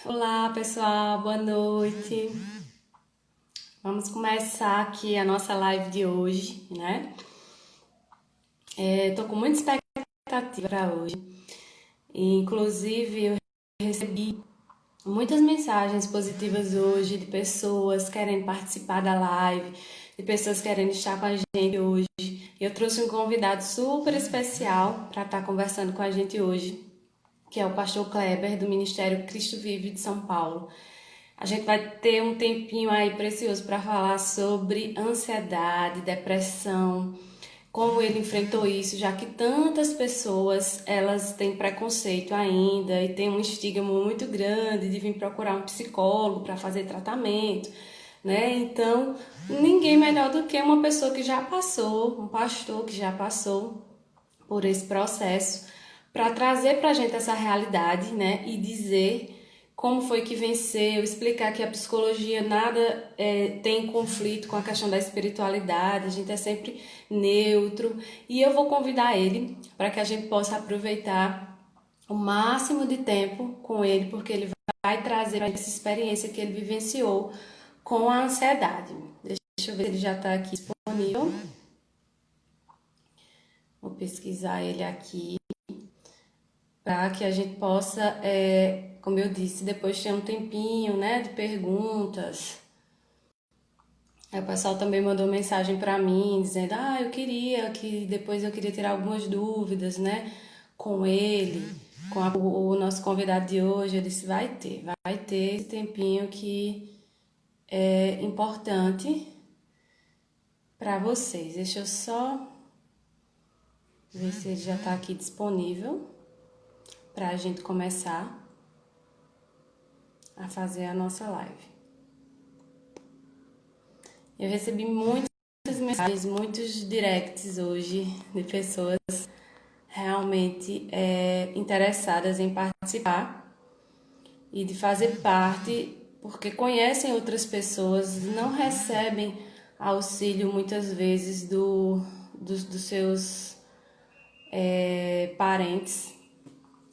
Olá, pessoal, boa noite. Vamos começar aqui a nossa live de hoje, né? Tô com muita expectativa para hoje. Inclusive, eu recebi muitas mensagens positivas hoje de pessoas querendo participar da live, de pessoas querendo estar com a gente hoje. Eu trouxe um convidado super especial para estar conversando com a gente hoje, que é o pastor Kleber, do Ministério Cristo Vive de São Paulo. A gente vai ter um tempinho aí precioso para falar sobre ansiedade, depressão, como ele enfrentou isso, já que tantas pessoas elas têm preconceito ainda e tem um estigma muito grande de vir procurar um psicólogo para fazer tratamento, né? Então, ninguém melhor do que uma pessoa que já passou, um pastor que já passou por esse processo, para trazer para a gente essa realidade, né? E dizer como foi que venceu, explicar que a psicologia nada tem conflito com a questão da espiritualidade, a gente é sempre neutro. E eu vou convidar ele para que a gente possa aproveitar o máximo de tempo com ele, porque ele vai trazer essa experiência que ele vivenciou com a ansiedade. Deixa eu ver se ele já está aqui disponível. Vou pesquisar ele aqui para que a gente possa, como eu disse, depois ter um tempinho, né, de perguntas. Aí o pessoal também mandou mensagem para mim dizendo, eu queria que depois eu queria ter algumas dúvidas, né, com ele, o nosso convidado de hoje. Eu disse, vai ter esse tempinho que é importante para vocês. Deixa eu só ver se ele já está aqui disponível para a gente começar a fazer a nossa live. Eu recebi muitas mensagens, muitos directs hoje de pessoas realmente interessadas em participar e de fazer parte, porque conhecem outras pessoas, não recebem auxílio muitas vezes dos seus parentes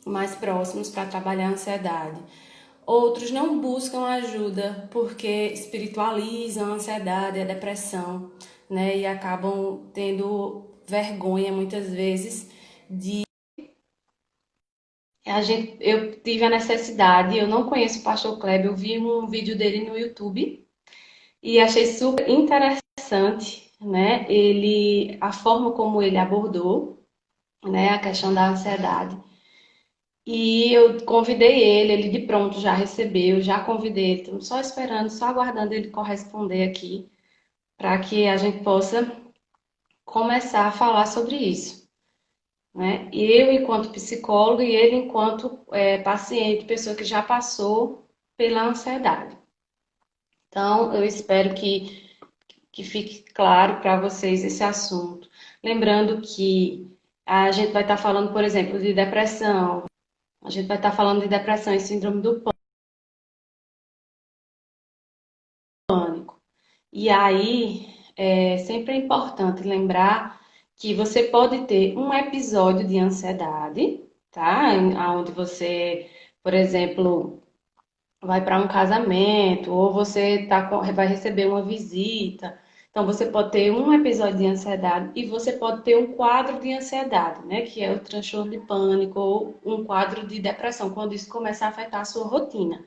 mais próximos para trabalhar a ansiedade. Outros não buscam ajuda porque espiritualizam a ansiedade e a depressão, né? E acabam tendo vergonha muitas vezes de eu tive a necessidade, eu não conheço o pastor Kleber, eu vi um vídeo dele no YouTube e achei super interessante, né? A forma como ele abordou, né, a questão da ansiedade. E eu convidei ele de pronto já recebeu, já convidei ele, estamos só esperando, só aguardando ele corresponder aqui, para que a gente possa começar a falar sobre isso, né? Eu, enquanto psicólogo, e ele, enquanto paciente, pessoa que já passou pela ansiedade. Então, eu espero que fique claro para vocês esse assunto. Lembrando que a gente vai estar falando, por exemplo, de depressão, a gente vai estar falando de depressão e síndrome do pânico. E aí, sempre é importante lembrar que você pode ter um episódio de ansiedade, tá? Onde você, por exemplo, vai para um casamento, ou você vai receber uma visita. Então, você pode ter um episódio de ansiedade e você pode ter um quadro de ansiedade, né? Que é o transtorno de pânico ou um quadro de depressão, quando isso começa a afetar a sua rotina.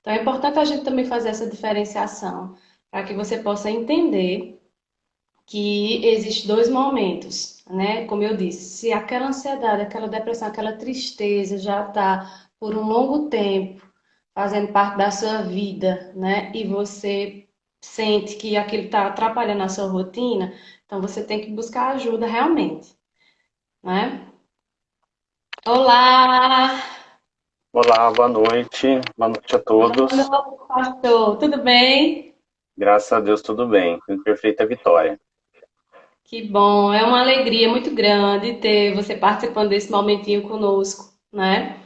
Então, é importante a gente também fazer essa diferenciação para que você possa entender que existem dois momentos, né? Como eu disse, se aquela ansiedade, aquela depressão, aquela tristeza já está por um longo tempo fazendo parte da sua vida, né? E você sente que aquilo está atrapalhando a sua rotina, então você tem que buscar ajuda realmente, né? Olá! Olá, boa noite. Boa noite a Boa todos. noite, pastor. Tudo bem? Graças a Deus, tudo bem. Em perfeita vitória. Que bom, é uma alegria muito grande ter você participando desse momentinho conosco, né?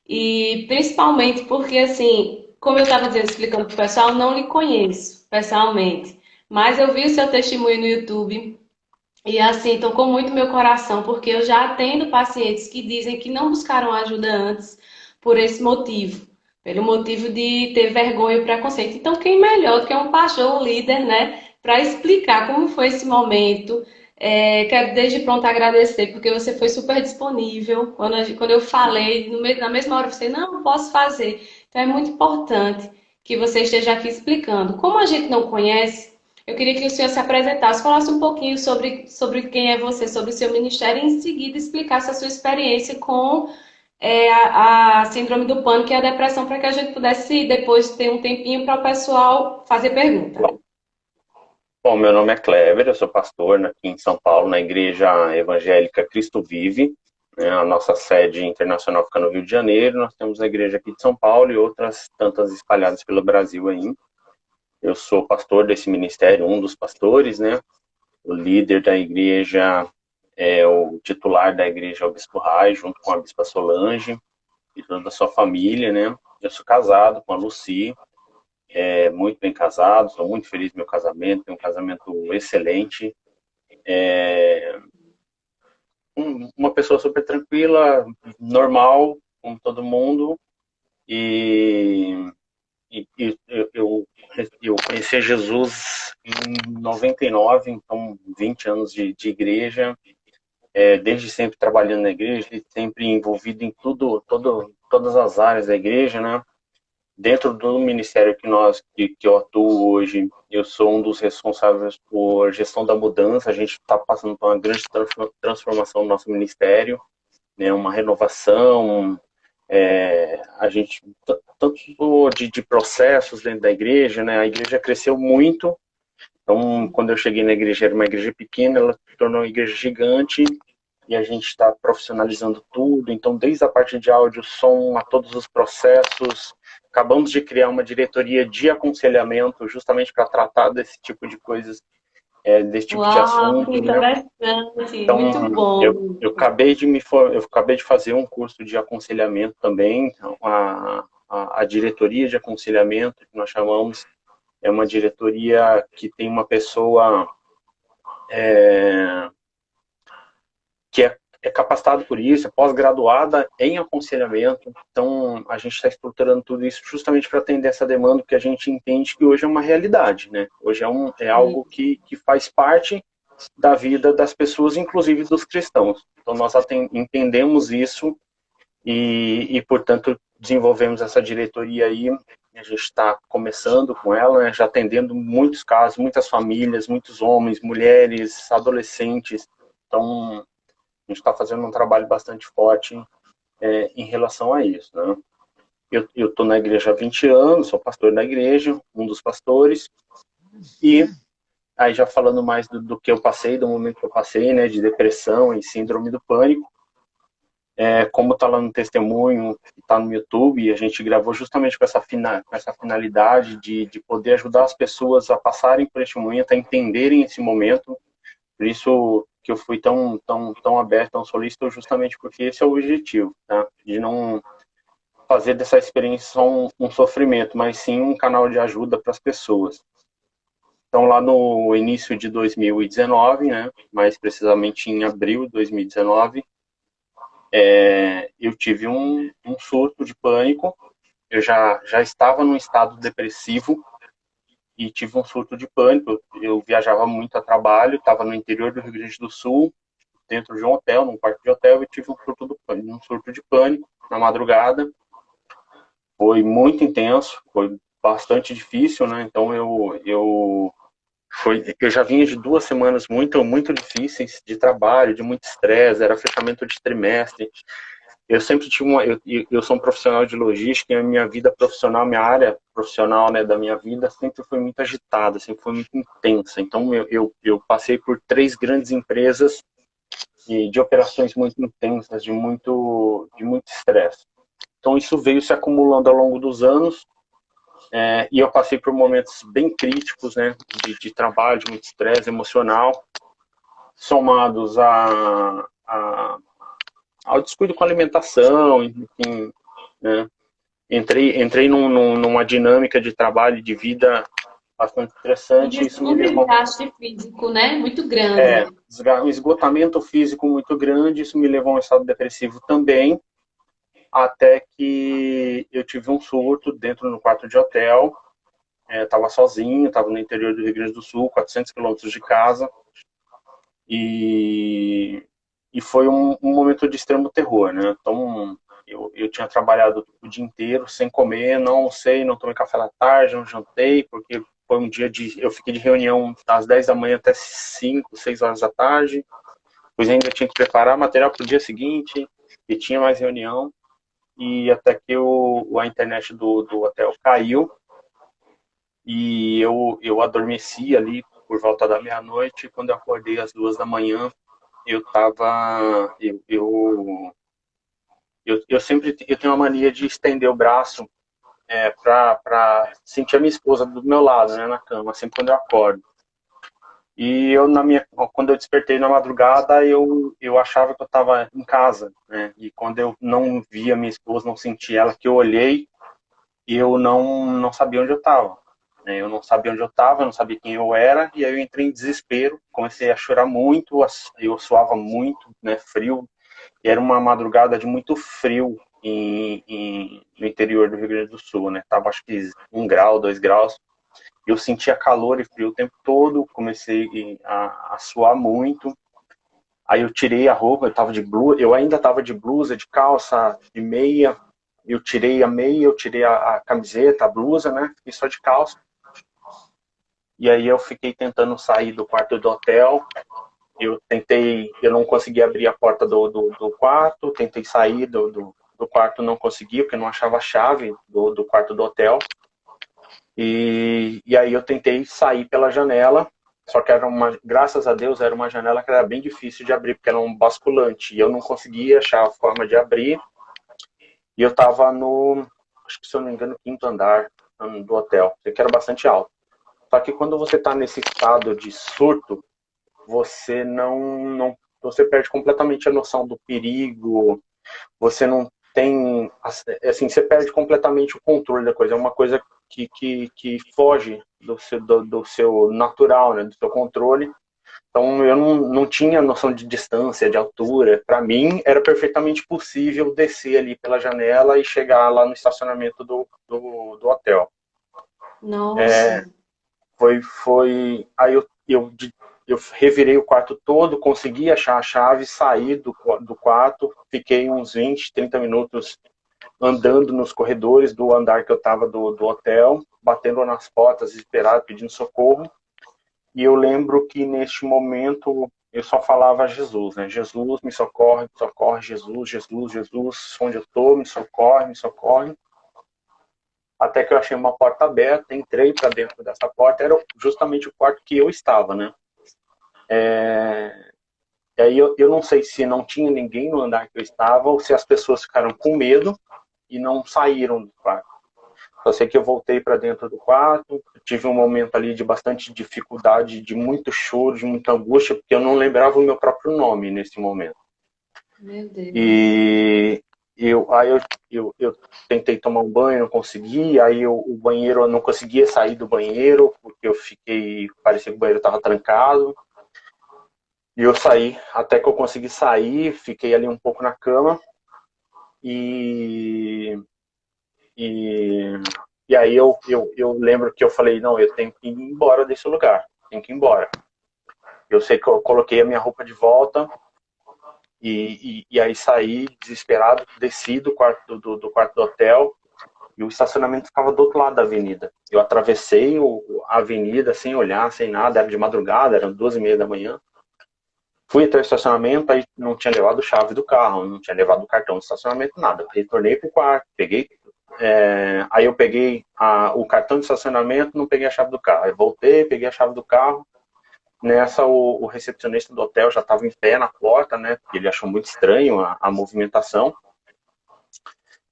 E principalmente porque, assim, como eu estava dizendo, explicando para o pessoal, não lhe conheço pessoalmente, mas eu vi o seu testemunho no YouTube e, assim, tocou muito meu coração, porque eu já atendo pacientes que dizem que não buscaram ajuda antes por esse motivo, pelo motivo de ter vergonha e preconceito. Então, quem melhor do que um pastor, um líder, né, para explicar como foi esse momento. Quero desde pronto agradecer, porque você foi super disponível. Quando eu falei, na mesma hora você, não, posso fazer. Então, é muito importante que você esteja aqui explicando. Como a gente não conhece, eu queria que o senhor se apresentasse, falasse um pouquinho sobre quem é você, sobre o seu ministério, e em seguida explicasse a sua experiência com a síndrome do pânico e a depressão, para que a gente pudesse depois ter um tempinho para o pessoal fazer pergunta. Bom, meu nome é Kleber, eu sou pastor aqui em São Paulo, na Igreja Evangélica Cristo Vive. Né? A nossa sede internacional fica no Rio de Janeiro, nós temos a igreja aqui de São Paulo e outras tantas espalhadas pelo Brasil aí. Eu sou pastor desse ministério, um dos pastores, né? O líder da igreja é o titular da igreja, é o Bispo Rai, junto com a Bispa Solange e toda a sua família, né? Eu sou casado com a Lucy, muito bem casado, sou muito feliz no meu casamento, tenho um casamento excelente. Uma pessoa super tranquila, normal, como todo mundo, e eu conheci Jesus em 99, então 20 anos de igreja, desde sempre trabalhando na igreja, sempre envolvido em todas as áreas da igreja, né? Dentro do ministério que eu atuo hoje, eu sou um dos responsáveis por gestão da mudança. A gente está passando por uma grande transformação no nosso ministério, né? Uma renovação, a gente tanto de processos dentro da igreja, né? A igreja cresceu muito. Então, quando eu cheguei na igreja, era uma igreja pequena, ela se tornou uma igreja gigante e a gente está profissionalizando tudo. Então, desde a parte de áudio, som, a todos os processos. Acabamos de criar uma diretoria de aconselhamento justamente para tratar desse tipo de coisas, desse tipo de Uau, que assunto, né? interessante, muito Então, bom. eu acabei de fazer um curso de aconselhamento também. Então, a diretoria de aconselhamento, que nós chamamos, é uma diretoria que tem uma pessoa que é capacitada por isso, é pós-graduada em aconselhamento. Então, a gente está estruturando tudo isso justamente para atender essa demanda, que a gente entende que hoje é uma realidade, né? Hoje é algo que faz parte da vida das pessoas, inclusive dos cristãos. Então, nós entendemos isso portanto, desenvolvemos essa diretoria aí. A gente está começando com ela, né? Já atendendo muitos casos, muitas famílias, muitos homens, mulheres, adolescentes. Então, a gente está fazendo um trabalho bastante forte em relação a isso, né? Eu estou na igreja há 20 anos, sou pastor da igreja, um dos pastores, e aí já falando mais do que eu passei, do momento que eu passei, né, de depressão e síndrome do pânico, como está lá no testemunho, está no YouTube, e a gente gravou justamente com essa finalidade de poder ajudar as pessoas a passarem por este momento, a entenderem esse momento. Por isso que eu fui tão aberto, tão solícito, justamente porque esse é o objetivo, tá? De não fazer dessa experiência só um sofrimento, mas sim um canal de ajuda para as pessoas. Então, lá no início de 2019, né, mais precisamente em abril de 2019, eu tive um surto de pânico. Eu já estava num estado depressivo e tive um surto de pânico. Eu viajava muito a trabalho, estava no interior do Rio Grande do Sul, dentro de um hotel, num quarto de hotel, e tive um surto de pânico na madrugada. Foi muito intenso, foi bastante difícil, né? Então eu já vinha de 2 semanas muito difíceis de trabalho, de muito estresse, era fechamento de trimestre. Eu sempre tive eu sou um profissional de logística e a minha vida profissional, minha área profissional, né, da minha vida sempre foi muito agitada, sempre foi muito intensa. Então eu passei por 3 grandes empresas de operações muito intensas, de muito estresse. Então isso veio se acumulando ao longo dos anos, e eu passei por momentos bem críticos, né, de trabalho, de muito estresse emocional, somados ao descuido com a alimentação, enfim, né? Entrei numa dinâmica de trabalho e de vida bastante estressante. Isso me Um levou desgaste físico, né? Muito grande. um esgotamento físico muito grande. Isso me levou a um estado depressivo também. até que eu tive um surto dentro do quarto de hotel. Estava sozinho, estava no interior do Rio Grande do Sul, 400 quilômetros de casa, e, e foi um momento de extremo terror, né? Então, eu tinha trabalhado o dia inteiro sem comer, não almocei, não tomei café da tarde, não jantei, porque foi um dia eu fiquei de reunião das 10 da manhã até 5, 6 horas da tarde, pois ainda tinha que preparar material para o dia seguinte, e tinha mais reunião, e até que a internet do hotel caiu, e eu adormeci ali por volta da meia-noite, e quando eu acordei às 2 da manhã, eu tava, eu sempre eu tenho uma mania de estender o braço para sentir a minha esposa do meu lado, né, na cama, sempre quando eu acordo. E quando eu despertei na madrugada, eu achava que eu estava em casa, né? E quando eu não via minha esposa, não sentia ela, que eu olhei, eu não sabia onde eu estava. Eu não sabia onde eu estava, eu não sabia quem eu era, e aí eu entrei em desespero, comecei a chorar muito, eu suava muito, né, frio, e era uma madrugada de muito frio no interior do Rio Grande do Sul, né? Tava acho que 1 grau, 2 graus. Eu sentia calor e frio o tempo todo, comecei a suar muito. Aí eu tirei a roupa, eu ainda estava de blusa, de calça, de meia. Eu tirei a meia, eu tirei a camiseta, a blusa, né? Fiquei só de calça. E aí eu fiquei tentando sair do quarto do hotel. Eu não consegui abrir a porta do quarto, tentei sair do quarto, não consegui, porque não achava a chave do quarto do hotel. E aí eu tentei sair pela janela, só que graças a Deus, era uma janela que era bem difícil de abrir, porque era um basculante, e eu não conseguia achar a forma de abrir, e eu estava acho que se eu não me engano, quinto andar do hotel, que era bastante alto. Só que quando você está nesse estado de surto, você você perde completamente a noção do perigo, você não tem, assim, você perde completamente o controle da coisa, é uma coisa que foge do seu natural, né, do seu controle. Então eu não tinha noção de distância, de altura. Para mim era perfeitamente possível descer ali pela janela e chegar lá no estacionamento do hotel. Nossa, Aí eu revirei o quarto todo, consegui achar a chave, saí do quarto, fiquei uns 20, 30 minutos andando nos corredores do andar que eu estava do hotel, batendo nas portas, desesperado, pedindo socorro. E eu lembro que neste momento eu só falava Jesus, né? Jesus, me socorre, Jesus, Jesus, Jesus, onde eu estou, me socorre, me socorre. Até que eu achei uma porta aberta, entrei para dentro dessa porta, era justamente o quarto que eu estava, né? E aí eu não sei se não tinha ninguém no andar que eu estava ou se as pessoas ficaram com medo e não saíram do quarto. Só sei que eu voltei para dentro do quarto, tive um momento ali de bastante dificuldade, de muito choro, de muita angústia, porque eu não lembrava o meu próprio nome nesse momento. meu Deus. E eu tentei tomar um banho, não consegui, aí o banheiro, eu não conseguia sair do banheiro, porque parecia que o banheiro estava trancado. E eu saí, até que eu consegui sair, fiquei ali um pouco na cama, e, e, e aí eu lembro que eu falei, não, eu tenho que ir embora desse lugar, tenho que ir embora. Eu sei que eu coloquei a minha roupa de volta, e aí saí desesperado, desci do quarto do quarto do hotel, e o estacionamento ficava do outro lado da avenida. Eu atravessei a avenida sem olhar, sem nada, era de madrugada, eram 2:30 da manhã. Fui até o estacionamento, aí não tinha levado chave do carro, não tinha levado o cartão do estacionamento, nada. Retornei pro quarto, aí eu peguei o cartão de estacionamento, não peguei a chave do carro. Aí voltei, peguei a chave do carro. Nessa, o recepcionista do hotel já estava em pé na porta, né? Porque ele achou muito estranho a movimentação.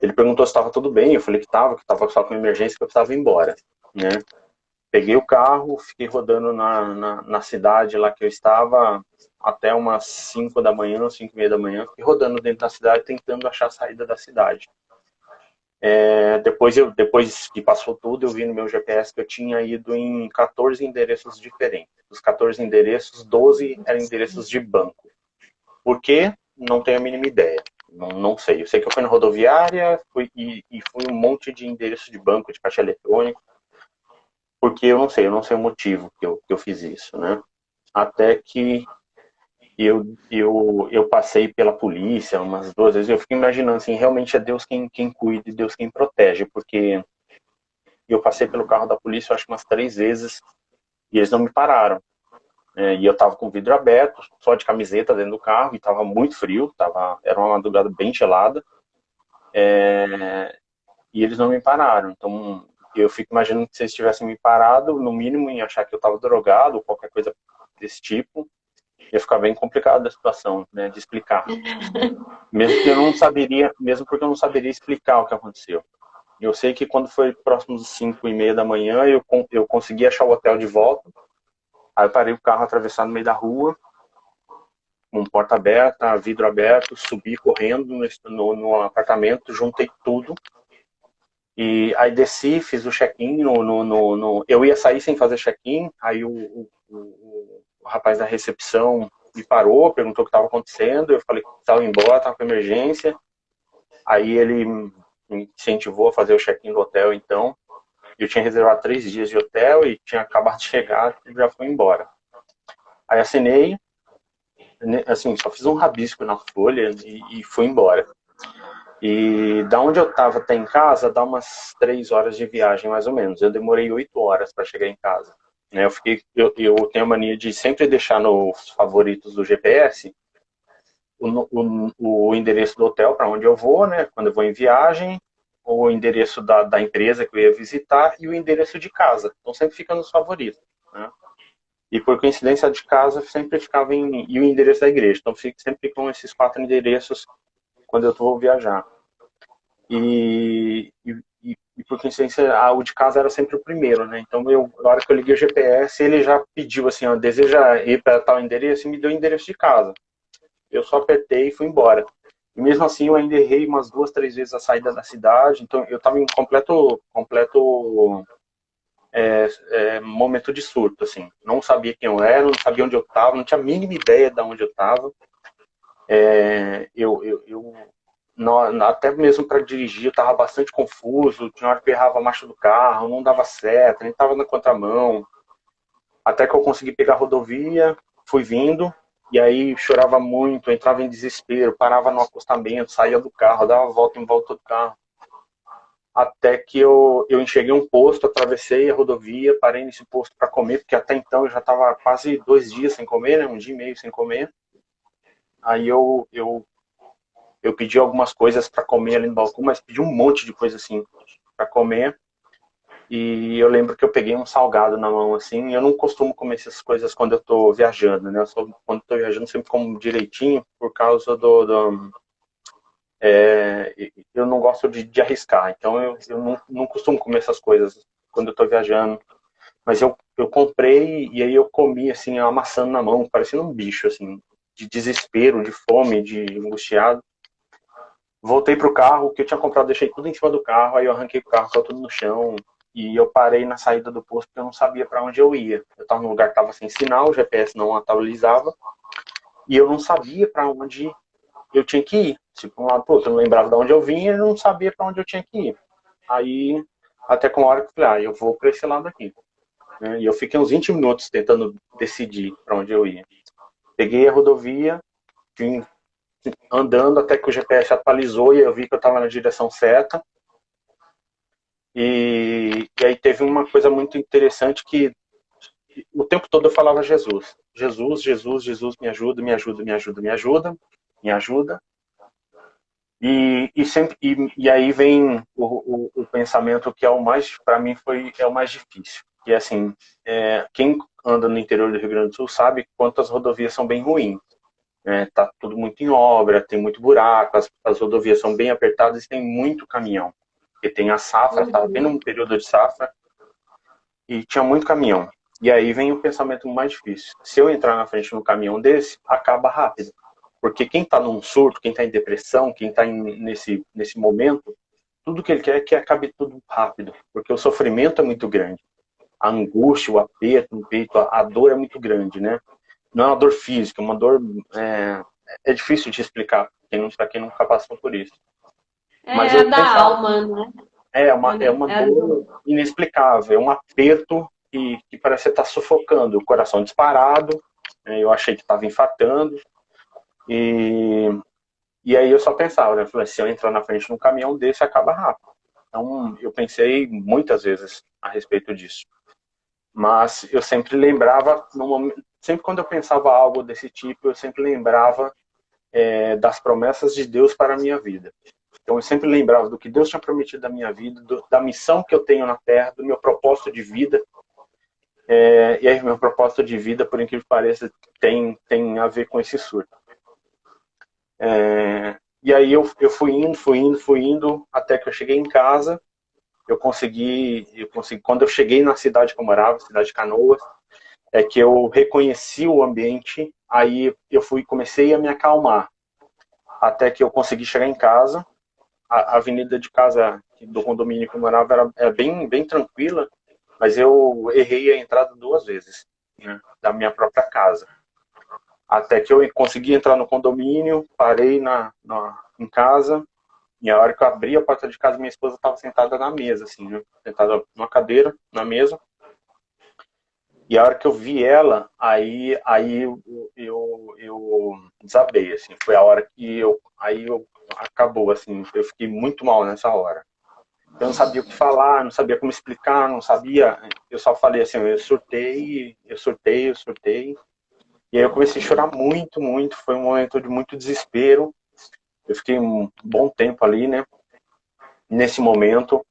Ele perguntou se estava tudo bem, eu falei que estava só com emergência, que eu precisava ir embora, né? Peguei o carro, fiquei rodando na cidade lá que eu estava até umas 5 da manhã, 5:30 da manhã, fiquei rodando dentro da cidade, tentando achar a saída da cidade. Depois que passou tudo, eu vi no meu GPS que eu tinha ido em 14 endereços diferentes. Dos 14 endereços, 12 eram endereços de banco. Por quê? Não tenho a mínima ideia. Não sei. Eu sei que eu fui na rodoviária e fui um monte de endereço de banco, de caixa eletrônico, porque eu não sei o motivo que eu fiz isso, né? Até que eu passei pela polícia umas 2 vezes, eu fico imaginando assim, realmente é Deus quem cuida e Deus quem protege, porque eu passei pelo carro da polícia, eu acho que umas 3 vezes, e eles não me pararam. E eu tava com o vidro aberto, só de camiseta dentro do carro, e tava muito frio, era uma madrugada bem gelada, e eles não me pararam. Então, eu fico imaginando que se eles tivessem me parado, no mínimo, em achar que eu tava drogado, ou qualquer coisa desse tipo, ia ficar bem complicada a situação, né, de explicar. Mesmo porque eu não saberia explicar o que aconteceu. Eu sei que quando foi próximo das 5:30 da manhã, eu consegui achar o hotel de volta. Aí eu parei o carro atravessado no meio da rua, com porta aberta, vidro aberto, subi correndo no apartamento, juntei tudo. E aí desci, fiz o check-in. Eu ia sair sem fazer check-in, aí o rapaz da recepção me parou, perguntou o que estava acontecendo. Eu falei que estava embora, estava com emergência. Aí ele me incentivou a fazer o check-in do hotel, então. Eu tinha reservado 3 dias de hotel e tinha acabado de chegar e já fui embora. Aí assinei, assim, só fiz um rabisco na folha e fui embora. E da onde eu estava até em casa, dá umas 3 horas de viagem, mais ou menos. Eu demorei 8 horas para chegar em casa. Né, eu tenho a mania de sempre deixar nos favoritos do GPS o endereço do hotel para onde eu vou, né, quando eu vou em viagem, o endereço da empresa que eu ia visitar e o endereço de casa. Então sempre fica nos favoritos. Né? E por coincidência de casa sempre ficava e o endereço da igreja. Então sempre ficam esses 4 endereços quando eu vou viajar. E por coincidência, o de casa era sempre o primeiro, né? Então, na hora que eu liguei o GPS, ele já pediu assim, ó, deseja ir para tal endereço e me deu o endereço de casa. Eu só apertei e fui embora. E mesmo assim, eu ainda errei umas 2, 3 vezes a saída da cidade. Então, eu estava em completo momento de surto, assim. Não sabia quem eu era, não sabia onde eu estava, não tinha a mínima ideia de onde eu estava. Até mesmo para dirigir, eu estava bastante confuso. Tinha hora que eu errava a marcha do carro, não dava certo, a gente estava na contramão. Até que eu consegui pegar a rodovia, fui vindo, e aí chorava muito, entrava em desespero, parava no acostamento, saía do carro, dava volta em volta do carro. Até que eu enxerguei um posto, atravessei a rodovia, parei nesse posto para comer, porque até então eu já estava quase 2 dias sem comer, né? 1 dia e meio sem comer. Aí eu pedi algumas coisas para comer ali no balcão, mas pedi um monte de coisa assim para comer. E eu lembro que eu peguei um salgado na mão assim. Eu não costumo comer essas coisas quando eu tô viajando, né? Quando eu tô viajando sempre como direitinho por causa eu não gosto de arriscar. Então eu não costumo comer essas coisas quando eu tô viajando. Mas eu comprei e aí eu comi assim, amassando na mão, parecendo um bicho assim, de desespero, de fome, de angustiado. Voltei pro carro, o que eu tinha comprado, deixei tudo em cima do carro, aí eu arranquei o carro, ficou tudo no chão, e eu parei na saída do posto porque eu não sabia para onde eu ia. Eu estava num lugar que estava sem sinal, o GPS não atualizava, e eu não sabia para onde eu tinha que ir. Tipo, um lado pro outro, eu não lembrava de onde eu vinha e não sabia para onde eu tinha que ir. Aí, até com uma hora que eu falei, eu vou para esse lado aqui. Né? E eu fiquei uns 20 minutos tentando decidir para onde eu ia. Peguei a rodovia, vim andando até que o GPS atualizou e eu vi que eu estava na direção certa. E aí teve uma coisa muito interessante que o tempo todo eu falava Jesus. Jesus, Jesus, Jesus, me ajuda, me ajuda, me ajuda, me ajuda, me ajuda. E aí vem o pensamento que é o mais, para mim, é o mais difícil. Que é assim, quem anda no interior do Rio Grande do Sul sabe quanto as rodovias são bem ruins. Tá tudo muito em obra, tem muito buraco, as rodovias são bem apertadas e tem muito caminhão. Porque tem a safra, estava bem num período de safra, e tinha muito caminhão. E aí vem o pensamento mais difícil. Se eu entrar na frente de um caminhão desse, acaba rápido. Porque quem está num surto, quem está em depressão, quem está nesse momento, tudo que ele quer é que acabe tudo rápido. Porque o sofrimento é muito grande. A angústia, o aperto no peito, a dor é muito grande, né? Não é uma dor física, é uma dor é difícil de explicar para quem nunca passou por isso. Mas É a eu da pensava, alma, né? é uma dor inexplicável, é um aperto que parece que está sufocando, o coração disparado, né? Eu achei que estava infartando, e, e aí eu só pensava, né? Eu falei, se eu entrar na frente de um caminhão desse, acaba rápido. Então, eu pensei muitas vezes a respeito disso. Mas eu sempre lembrava, no momento, sempre quando eu pensava algo desse tipo, eu sempre lembrava das promessas de Deus para a minha vida. Então eu sempre lembrava do que Deus tinha prometido da minha vida, da missão que eu tenho na Terra, do meu propósito de vida. E aí meu propósito de vida, por incrível que pareça, tem a ver com esse surto. E aí eu fui indo, até que eu cheguei em casa. Quando eu cheguei na cidade que eu morava, cidade de Canoas, é que eu reconheci o ambiente, aí comecei a me acalmar, até que eu consegui chegar em casa. A avenida de casa do condomínio que eu morava era bem tranquila, mas eu errei a entrada 2 vezes, né, da minha própria casa. Até que eu consegui entrar no condomínio, parei em casa, e a hora que eu abri a porta de casa, minha esposa estava sentada na mesa, assim, né, sentada numa cadeira, na mesa. E a hora que eu vi ela, aí eu desabei, assim. Foi a hora que acabou, assim. Eu fiquei muito mal nessa hora. Eu não sabia o que falar, não sabia como explicar, não sabia. Eu só falei assim, eu surtei, eu surtei, eu surtei. E aí eu comecei a chorar muito, muito. Foi um momento de muito desespero. Eu fiquei um bom tempo ali, né? Nesse momento,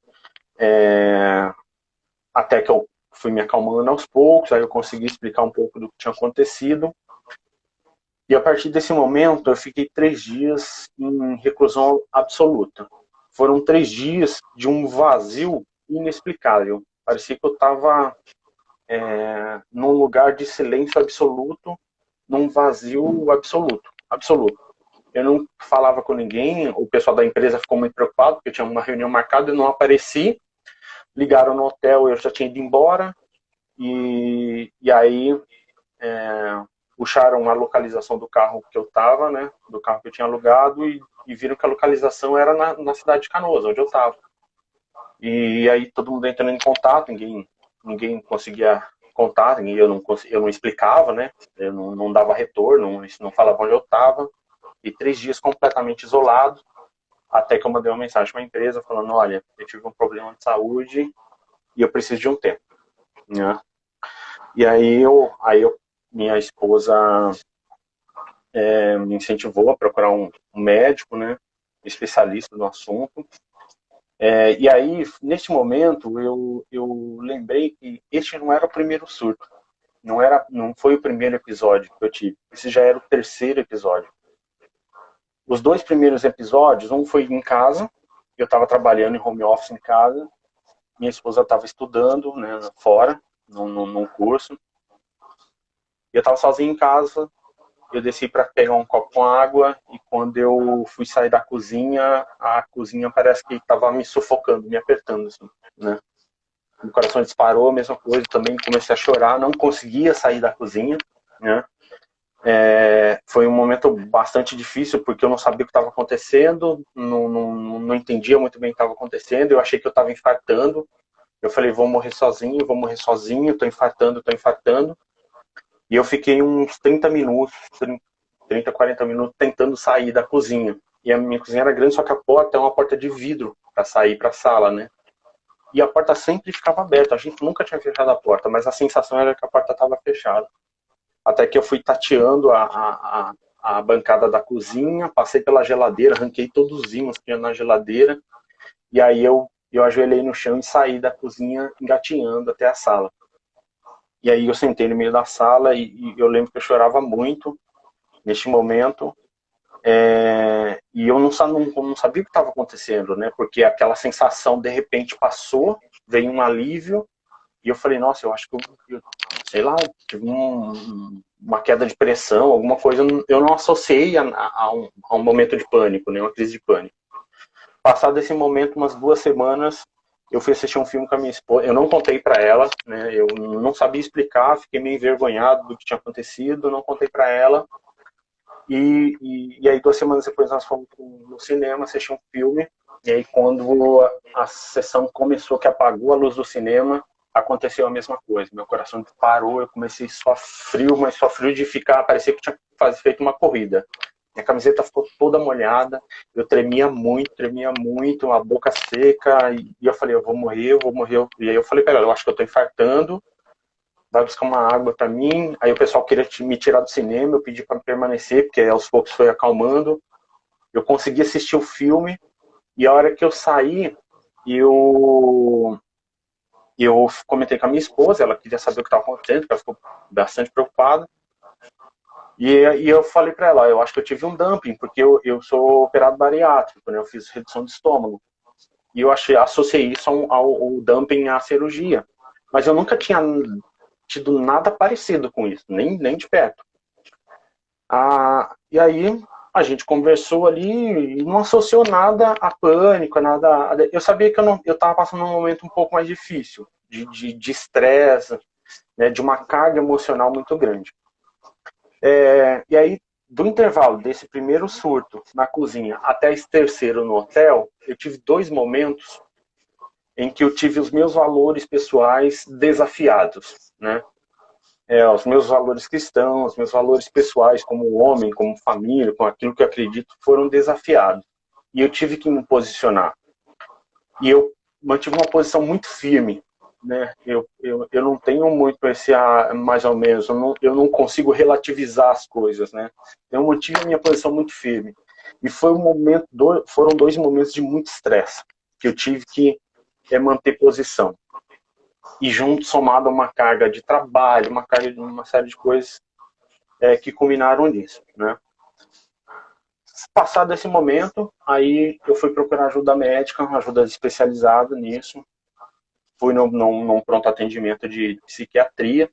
até que eu fui me acalmando aos poucos, aí eu consegui explicar um pouco do que tinha acontecido. E a partir desse momento, eu fiquei 3 dias em reclusão absoluta. Foram 3 dias de um vazio inexplicável. Parecia que eu estava num lugar de silêncio absoluto, num vazio absoluto, absoluto. Eu não falava com ninguém, o pessoal da empresa ficou muito preocupado, porque eu tinha uma reunião marcada e não apareci. Ligaram no hotel, eu já tinha ido embora, e aí puxaram a localização do carro que eu estava, né, do carro que eu tinha alugado, e viram que a localização era na cidade de Canoas, onde eu estava. E aí todo mundo entrando em contato, ninguém conseguia contar, eu não explicava, né, eu não dava retorno, não falava onde eu estava, e 3 dias completamente isolado, até que eu mandei uma mensagem para a empresa falando, olha, eu tive um problema de saúde e eu preciso de um tempo, né? E minha esposa me incentivou a procurar um médico, né, especialista no assunto. E aí, neste momento, eu lembrei que este não era o primeiro surto, não foi o primeiro episódio que eu tive. Esse já era o terceiro episódio. Os 2 primeiros episódios, um foi em casa, eu estava trabalhando em home office em casa, minha esposa estava estudando, né, fora, num curso, e eu estava sozinho em casa. Eu desci para pegar um copo com água e quando eu fui sair da cozinha, a cozinha parece que estava me sufocando, me apertando, assim, né? O coração disparou, a mesma coisa, também comecei a chorar, não conseguia sair da cozinha, né? Foi um momento bastante difícil porque eu não sabia o que estava acontecendo, não entendia muito bem o que estava acontecendo, eu achei que eu estava infartando. Eu falei, vou morrer sozinho, estou infartando, estou infartando. E eu fiquei uns 30 minutos, 30, 40 minutos tentando sair da cozinha. E a minha cozinha era grande, só que a porta é uma porta de vidro para sair para a sala, né? E a porta sempre ficava aberta. A gente nunca tinha fechado a porta, mas a sensação era que a porta estava fechada. Até que eu fui tateando a bancada da cozinha, passei pela geladeira, arranquei todos os ímãs que tinha na geladeira, e aí eu ajoelhei no chão e saí da cozinha engatinhando até a sala. E aí eu sentei no meio da sala e eu lembro que eu chorava muito neste momento. E eu não sabia o que estava acontecendo, né? Porque aquela sensação de repente passou, veio um alívio, e eu falei, nossa, eu acho que sei lá, tive uma queda de pressão, alguma coisa. Eu não associei a um momento de pânico, né? Uma crise de pânico. Passado esse momento, umas 2 semanas, eu fui assistir um filme com a minha esposa. Eu não contei para ela, né? Eu não sabia explicar, fiquei meio envergonhado do que tinha acontecido, não contei para ela. E aí 2 semanas depois nós fomos no cinema assistir um filme. E aí quando a sessão começou, que apagou a luz do cinema, aconteceu a mesma coisa. Meu coração parou, eu comecei só frio, mas só frio de ficar, parecia que tinha feito uma corrida. Minha camiseta ficou toda molhada, eu tremia muito, a boca seca, e eu falei, eu vou morrer, eu vou morrer. E aí eu falei, pera, eu acho que eu tô infartando, vai buscar uma água para mim. Aí o pessoal queria me tirar do cinema, eu pedi para permanecer, porque aos poucos foi acalmando. Eu consegui assistir o filme, e a hora que eu saí, eu comentei com a minha esposa, ela queria saber o que estava acontecendo, porque ela ficou bastante preocupada. E eu falei para ela, eu acho que eu tive um dumping, porque eu sou operado bariátrico, né? Eu fiz redução de estômago. E eu associei isso ao dumping à cirurgia. Mas eu nunca tinha tido nada parecido com isso, nem de perto. E aí a gente conversou ali e não associou nada a pânico, nada. Eu sabia que eu estava passando um momento um pouco mais difícil, de estresse, né, de uma carga emocional muito grande. E aí, do intervalo desse primeiro surto na cozinha até esse terceiro no hotel, eu tive 2 momentos em que eu tive os meus valores pessoais desafiados, né? Os meus valores cristãos, os meus valores pessoais como homem, como família, com aquilo que eu acredito, foram desafiados. E eu tive que me posicionar. E eu mantive uma posição muito firme, né? Eu não tenho muito esse mais ou menos, eu não consigo relativizar as coisas, né? Eu mantive a minha posição muito firme. E foram 2 momentos de muito estresse, que eu tive que manter posição. E junto, somado a uma carga de trabalho, uma carga de uma série de coisas que culminaram nisso, né? Passado esse momento, aí eu fui procurar ajuda médica, ajuda especializada nisso. Fui num pronto atendimento de psiquiatria.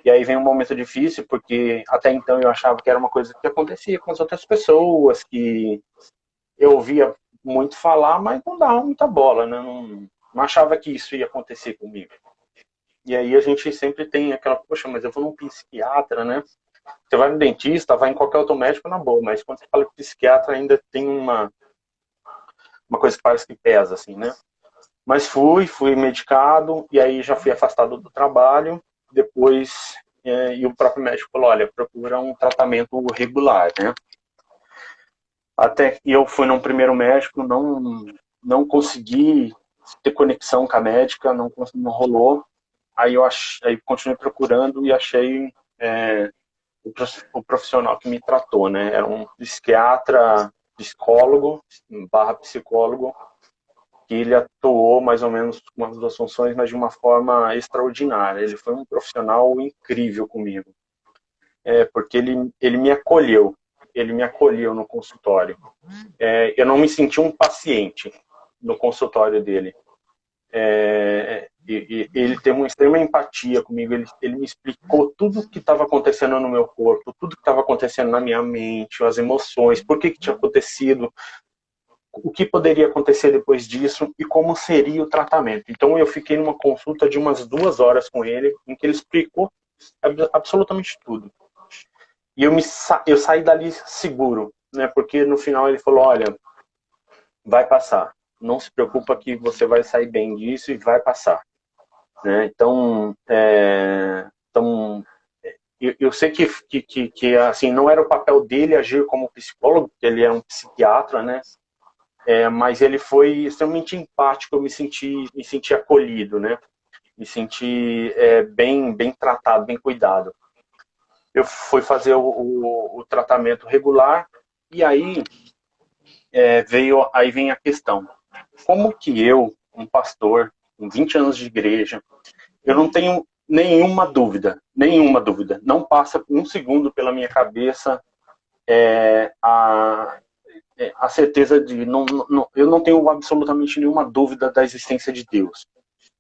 E aí vem um momento difícil, porque até então eu achava que era uma coisa que acontecia com as outras pessoas, que eu ouvia muito falar, mas não dava muita bola, né? Não achava que isso ia acontecer comigo. E aí a gente sempre tem aquela, poxa, mas eu vou num psiquiatra, né? Você vai no dentista, vai em qualquer outro médico, na boa, mas quando você fala que psiquiatra ainda tem uma coisa que parece que pesa, assim, né? Mas fui medicado, e aí já fui afastado do trabalho, depois, e o próprio médico falou, olha, procura um tratamento regular, né? Até que eu fui num primeiro médico, não consegui ter conexão com a médica, não rolou. Aí aí continuei procurando e achei o profissional que me tratou, né? Era um psiquiatra, psicólogo, / psicólogo, que ele atuou mais ou menos com as 2 funções, mas de uma forma extraordinária. Ele foi um profissional incrível comigo, porque ele me acolheu. Ele me acolheu no consultório. Eu não me senti um paciente no consultório dele. Ele teve uma extrema empatia comigo, ele me explicou tudo o que estava acontecendo no meu corpo, tudo que estava acontecendo na minha mente, as emoções, por que tinha acontecido, o que poderia acontecer depois disso e como seria o tratamento. Então eu fiquei numa consulta de umas 2 horas com ele, em que ele explicou absolutamente tudo. E eu saí dali seguro, né? Porque no final ele falou, olha, vai passar. Não se preocupa que você vai sair bem disso e vai passar. Né? Então, eu sei que assim, não era o papel dele agir como psicólogo, porque ele é um psiquiatra, né? Mas ele foi extremamente empático, eu me senti acolhido, né? Me senti bem tratado, bem cuidado. Eu fui fazer o tratamento regular e aí aí vem a questão. Como que eu, um pastor, com 20 anos de igreja, eu não tenho nenhuma dúvida, não passa um segundo pela minha cabeça a certeza de, eu não tenho absolutamente nenhuma dúvida da existência de Deus.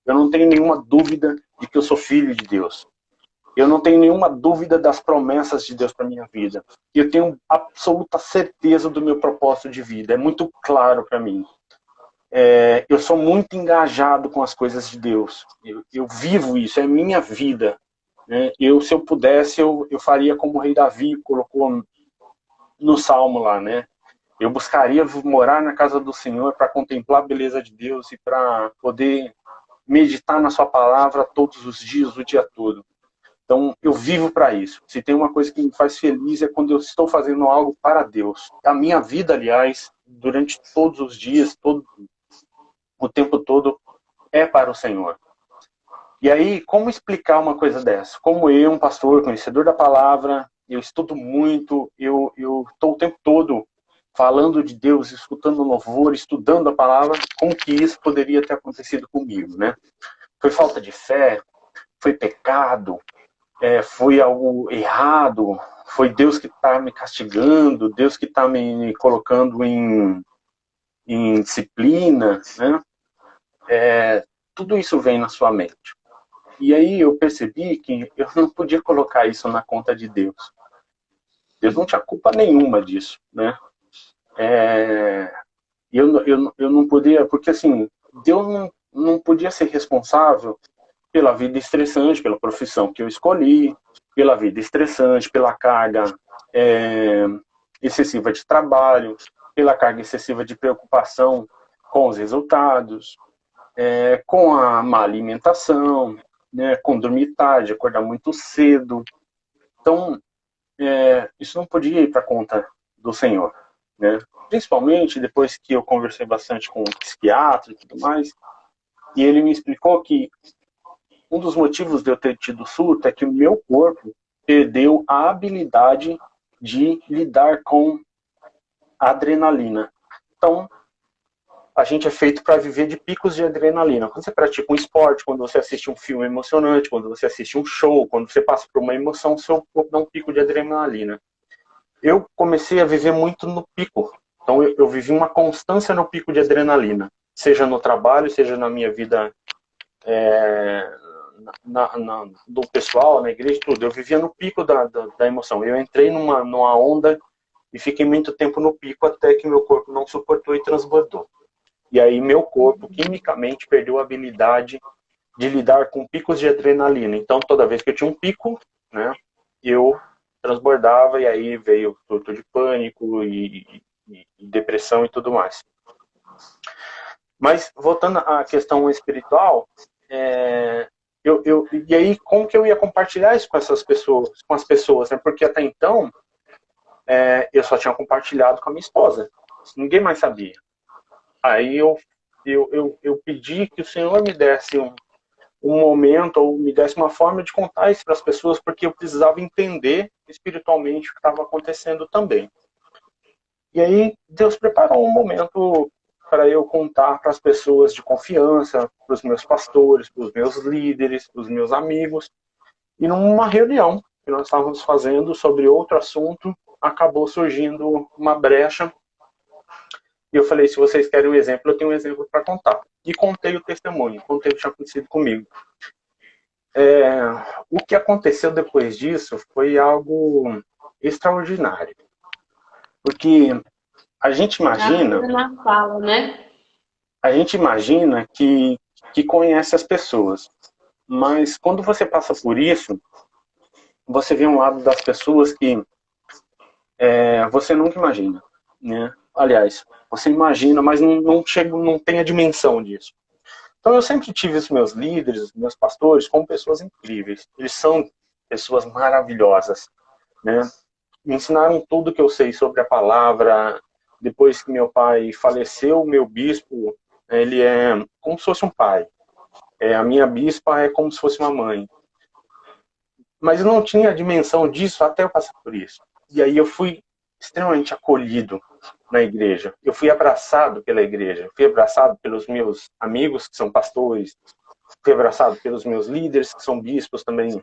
Eu não tenho nenhuma dúvida de que eu sou filho de Deus. Eu não tenho nenhuma dúvida das promessas de Deus para minha vida. Eu tenho absoluta certeza do meu propósito de vida. É muito claro para mim. Eu sou muito engajado com as coisas de Deus. Eu vivo isso, é minha vida. Né? Se eu pudesse, eu faria como o rei Davi colocou no Salmo lá, né? Eu buscaria morar na casa do Senhor para contemplar a beleza de Deus e para poder meditar na sua palavra todos os dias, o dia todo. Então, eu vivo para isso. Se tem uma coisa que me faz feliz é quando eu estou fazendo algo para Deus. A minha vida, aliás, durante todos os dias, todo o tempo todo, é para o Senhor. E aí, como explicar uma coisa dessa? Como eu, um pastor, conhecedor da palavra, eu estudo muito, eu estou o tempo todo falando de Deus, escutando louvor, estudando a palavra, como que isso poderia ter acontecido comigo, né? Foi falta de fé? Foi pecado? Foi algo errado? Foi Deus que está me castigando? Deus que está me colocando em disciplina, né? Tudo isso vem na sua mente. E aí eu percebi que eu não podia colocar isso na conta de Deus. Deus não tinha culpa nenhuma disso, né? Eu não podia, porque assim, Deus não podia ser responsável pela vida estressante, pela profissão que eu escolhi, pela vida estressante, pela carga excessiva de trabalho, pela carga excessiva de preocupação com os resultados, com a má alimentação, né, com dormir tarde, acordar muito cedo. Então, isso não podia ir para conta do Senhor, né? Principalmente depois que eu conversei bastante com um psiquiatra e tudo mais, e ele me explicou que um dos motivos de eu ter tido surto é que o meu corpo perdeu a habilidade de lidar com a adrenalina. Então, a gente é feito para viver de picos de adrenalina. Quando você pratica um esporte, quando você assiste um filme emocionante, quando você assiste um show, quando você passa por uma emoção, seu corpo dá um pico de adrenalina. Eu comecei a viver muito no pico. Então eu vivi uma constância no pico de adrenalina, seja no trabalho, seja na minha vida do pessoal, na igreja, tudo. Eu vivia no pico da emoção. Eu entrei numa onda e fiquei muito tempo no pico até que meu corpo não suportou e transbordou. E aí meu corpo, quimicamente, perdeu a habilidade de lidar com picos de adrenalina. Então, toda vez que eu tinha um pico, né, eu transbordava e aí veio surto de pânico e depressão e tudo mais. Mas, voltando à questão espiritual, e aí como que eu ia compartilhar isso com essas pessoas, com as pessoas, né? Porque até então, eu só tinha compartilhado com a minha esposa. Ninguém mais sabia. Aí eu pedi que o Senhor me desse um momento, ou me desse uma forma de contar isso para as pessoas, porque eu precisava entender espiritualmente o que estava acontecendo também. E aí Deus preparou um momento para eu contar para as pessoas de confiança, para os meus pastores, para os meus líderes, para os meus amigos. E numa reunião que nós estávamos fazendo sobre outro assunto, acabou surgindo uma brecha. E eu falei, se vocês querem um exemplo, eu tenho um exemplo para contar. E contei o testemunho, contei o que tinha acontecido comigo. O que aconteceu depois disso foi algo extraordinário. Porque a gente imagina... Na fala, né? A gente imagina que conhece as pessoas. Mas quando você passa por isso, você vê um lado das pessoas que você nunca imagina, né? Aliás, você imagina, mas não tem a dimensão disso. Então eu sempre tive os meus líderes, os meus pastores, como pessoas incríveis. Eles são pessoas maravilhosas, né? Me ensinaram tudo que eu sei sobre a palavra. Depois que meu pai faleceu, meu bispo, ele é como se fosse um pai. A minha bispa é como se fosse uma mãe. Mas eu não tinha a dimensão disso até eu passar por isso. E aí eu fui extremamente acolhido na igreja. Eu fui abraçado pela igreja. Fui abraçado pelos meus amigos, que são pastores. Fui abraçado pelos meus líderes, que são bispos também.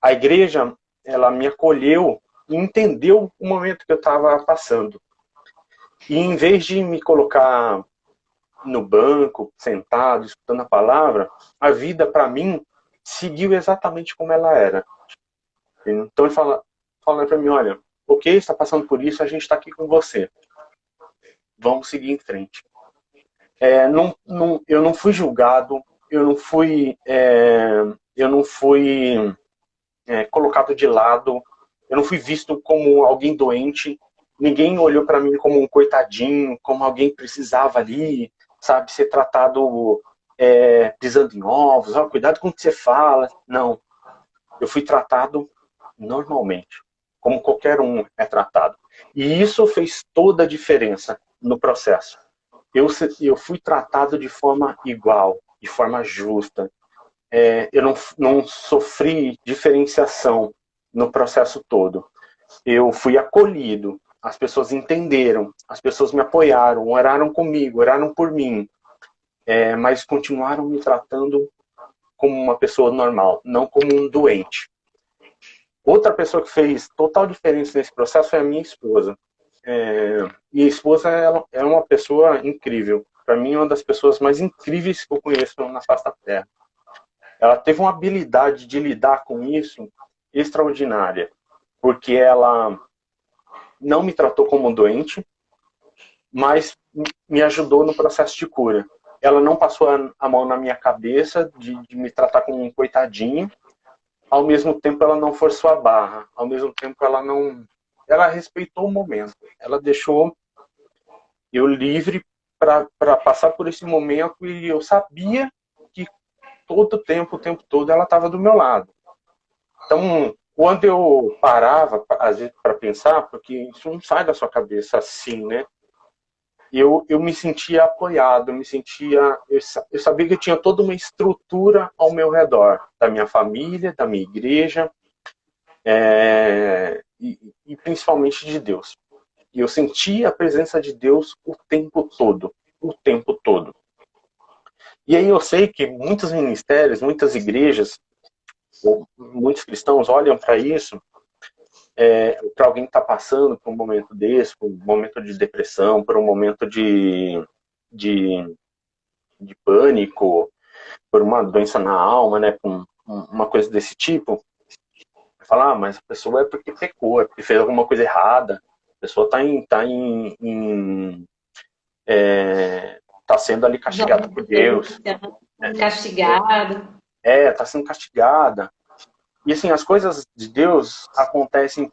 A igreja, ela me acolheu e entendeu o momento que eu estava passando. E em vez de me colocar no banco, sentado, escutando a palavra, a vida, para mim, seguiu exatamente como ela era. Então ele fala para mim, olha, ok, está passando por isso, a gente está aqui com você. Vamos seguir em frente. Eu não fui julgado, eu não fui colocado de lado, Eu não fui visto como alguém doente. Ninguém olhou para mim como um coitadinho, como alguém que precisava ali, sabe, ser tratado pisando em ovos. Oh, cuidado com o que você fala. Não. Eu fui tratado normalmente, como qualquer um é tratado. E isso fez toda a diferença no processo. Eu fui tratado de forma igual, de forma justa. Eu não sofri diferenciação no processo todo. Eu fui acolhido, as pessoas entenderam, as pessoas me apoiaram, oraram comigo, oraram por mim, mas continuaram me tratando como uma pessoa normal, não como um doente. Outra pessoa que fez total diferença nesse processo foi a minha esposa. Minha esposa é uma pessoa incrível. Para mim, é uma das pessoas mais incríveis que eu conheço na face da Terra. Ela teve uma habilidade de lidar com isso extraordinária, porque ela não me tratou como um doente, mas me ajudou no processo de cura. Ela não passou a mão na minha cabeça de me tratar como um coitadinho, ao mesmo tempo ela não forçou a barra, ao mesmo tempo ela respeitou o momento, ela deixou eu livre para passar por esse momento, e eu sabia que todo o tempo todo ela estava do meu lado. Então, quando eu parava, às vezes, para pensar, porque isso não sai da sua cabeça assim, né? Eu me sentia apoiado, eu sabia que eu tinha toda uma estrutura ao meu redor, da minha família, da minha igreja, e principalmente de Deus. E eu sentia a presença de Deus o tempo todo, o tempo todo. E aí eu sei que muitos ministérios, muitas igrejas, muitos cristãos olham para isso, para alguém que está passando por um momento desse, por um momento de depressão, por um momento de pânico, por uma doença na alma, né, com uma coisa desse tipo, falar, mas a pessoa é porque pecou, é porque fez alguma coisa errada, a pessoa tá sendo ali castigada por Deus. Castigado. Tá sendo castigada. E assim, as coisas de Deus acontecem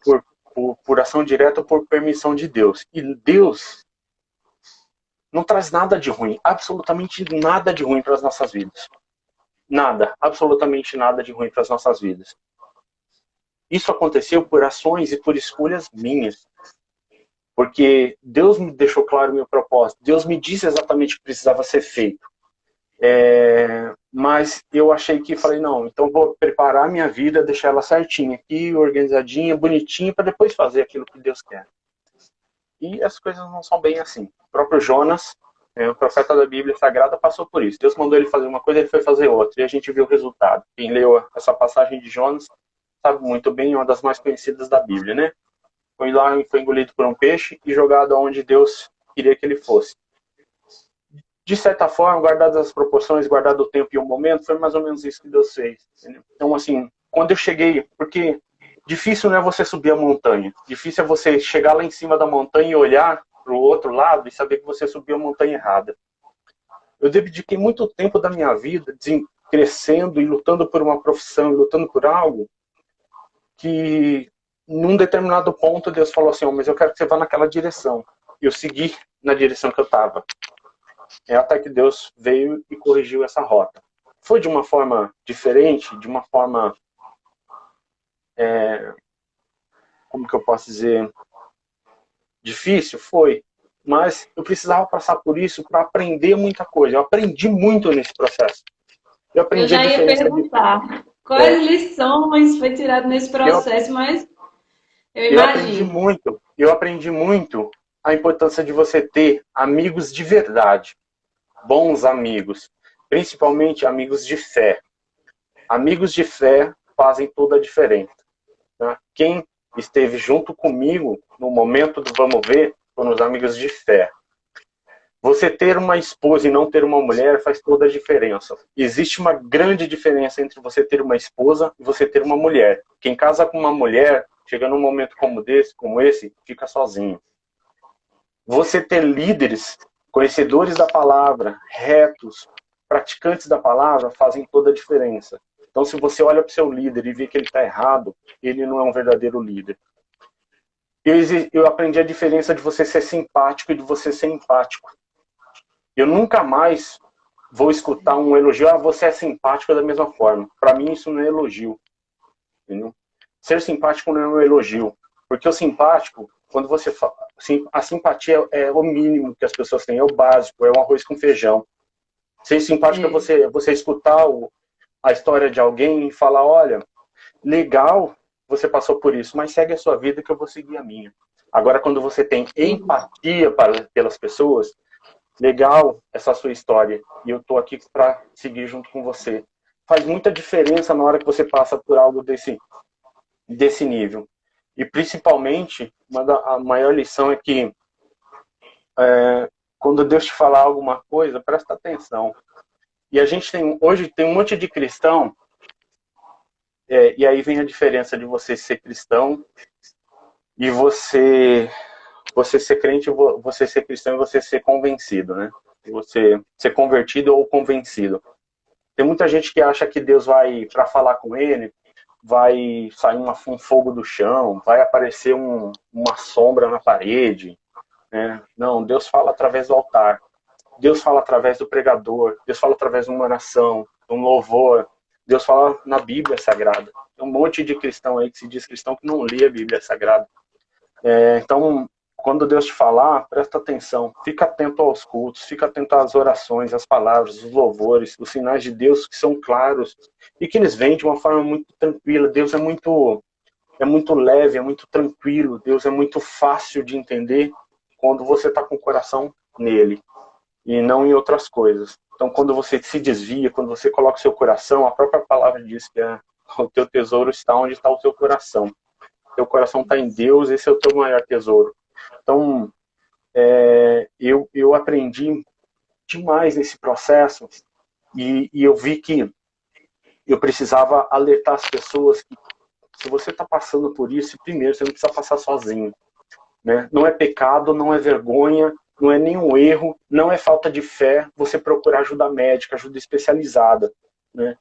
por ação direta ou por permissão de Deus. E Deus não traz nada de ruim, absolutamente nada de ruim para as nossas vidas. Nada, absolutamente nada de ruim para as nossas vidas. Isso aconteceu por ações e por escolhas minhas. Porque Deus me deixou claro o meu propósito. Deus me disse exatamente o que precisava ser feito. Mas eu achei que, falei, não, então vou preparar minha vida, deixar ela certinha aqui, organizadinha, bonitinha, para depois fazer aquilo que Deus quer. E as coisas não são bem assim. O próprio Jonas, o profeta da Bíblia Sagrada, passou por isso. Deus mandou ele fazer uma coisa, ele foi fazer outra. E a gente viu o resultado. Quem leu essa passagem de Jonas sabe muito bem, é uma das mais conhecidas da Bíblia, né? Foi lá e foi engolido por um peixe e jogado aonde Deus queria que ele fosse. De certa forma, guardadas as proporções, guardado o tempo e o momento, foi mais ou menos isso que Deus fez. Entendeu? Então, assim, quando eu cheguei, porque difícil não é você subir a montanha, difícil é você chegar lá em cima da montanha e olhar para o outro lado e saber que você subiu a montanha errada. Eu dediquei muito tempo da minha vida crescendo e lutando por uma profissão, lutando por algo que, num determinado ponto, Deus falou assim, mas eu quero que você vá naquela direção. Eu segui na direção que eu estava. Até que Deus veio e corrigiu essa rota. Foi de uma forma diferente, de uma forma, como que eu posso dizer, difícil? Foi. Mas eu precisava passar por isso para aprender muita coisa. Eu aprendi muito nesse processo. Eu aprendi já ia perguntar quais lições foi tirado nesse processo, mas eu imagino. Eu aprendi muito a importância de você ter amigos de verdade. Bons amigos, principalmente amigos de fé. Amigos de fé fazem toda a diferença. Tá? Quem esteve junto comigo no momento do vamos ver foram os amigos de fé. Você ter uma esposa e não ter uma mulher faz toda a diferença. Existe uma grande diferença entre você ter uma esposa e você ter uma mulher. Quem casa com uma mulher, chega num momento como esse, fica sozinho. Você ter líderes conhecedores da palavra, retos, praticantes da palavra, fazem toda a diferença. Então, se você olha para o seu líder e vê que ele está errado, ele não é um verdadeiro líder. eu aprendi a diferença de você ser simpático e de você ser empático. Eu nunca mais vou escutar um elogio, você é simpático da mesma forma. Para mim isso não é elogio, entendeu? Ser simpático não é um elogio, porque o simpático, quando você fala, a simpatia é o mínimo que as pessoas têm, é o básico, é um arroz com feijão. Ser simpático é É. você escutar a história de alguém e falar, olha, legal, você passou por isso, mas segue a sua vida que eu vou seguir a minha. Agora, quando você tem Uhum. empatia pelas pessoas, legal essa sua história, e eu estou aqui para seguir junto com você. Faz muita diferença na hora que você passa por algo desse nível. E principalmente, a maior lição é que quando Deus te falar alguma coisa, presta atenção. E a gente hoje tem um monte de cristão, e aí vem a diferença de você ser cristão e você ser crente, você ser cristão e você ser convencido, né? Você ser convertido ou convencido. Tem muita gente que acha que Deus vai, para falar com ele, vai sair um fogo do chão, vai aparecer uma sombra na parede, né? Não, Deus fala através do altar. Deus fala através do pregador. Deus fala através de uma oração, de um louvor. Deus fala na Bíblia Sagrada. Tem um monte de cristão aí que se diz cristão que não lê a Bíblia Sagrada. Então, quando Deus te falar, presta atenção, fica atento aos cultos, fica atento às orações, às palavras, os louvores, os sinais de Deus que são claros e que eles vêm de uma forma muito tranquila. Deus é muito leve, é muito tranquilo, Deus é muito fácil de entender quando você está com o coração nele e não em outras coisas. Então, quando você se desvia, quando você coloca o seu coração, a própria palavra diz que o teu tesouro está onde está o teu coração. Teu coração está em Deus, esse é o teu maior tesouro. Então, eu aprendi demais nesse processo e eu vi que eu precisava alertar as pessoas que se você está passando por isso, primeiro, você não precisa passar sozinho. Né? Não é pecado, não é vergonha, não é nenhum erro, não é falta de fé você procurar ajuda médica, ajuda especializada. Né?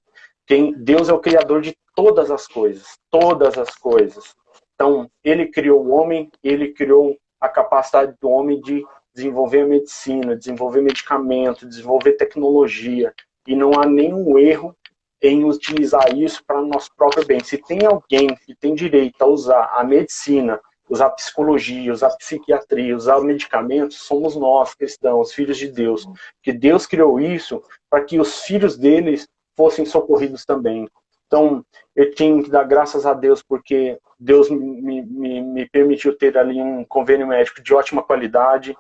Deus é o criador de todas as coisas, todas as coisas. Então, ele criou o homem, ele criou a capacidade do homem de desenvolver a medicina, desenvolver medicamento, desenvolver tecnologia. E não há nenhum erro em utilizar isso para o nosso próprio bem. Se tem alguém que tem direito a usar a medicina, usar a psicologia, usar a psiquiatria, usar o medicamento, somos nós, cristãos, filhos de Deus. Que Deus criou isso para que os filhos deles fossem socorridos também. Então, eu tinha que dar graças a Deus porque Deus me permitiu ter ali um convênio médico de ótima qualidade.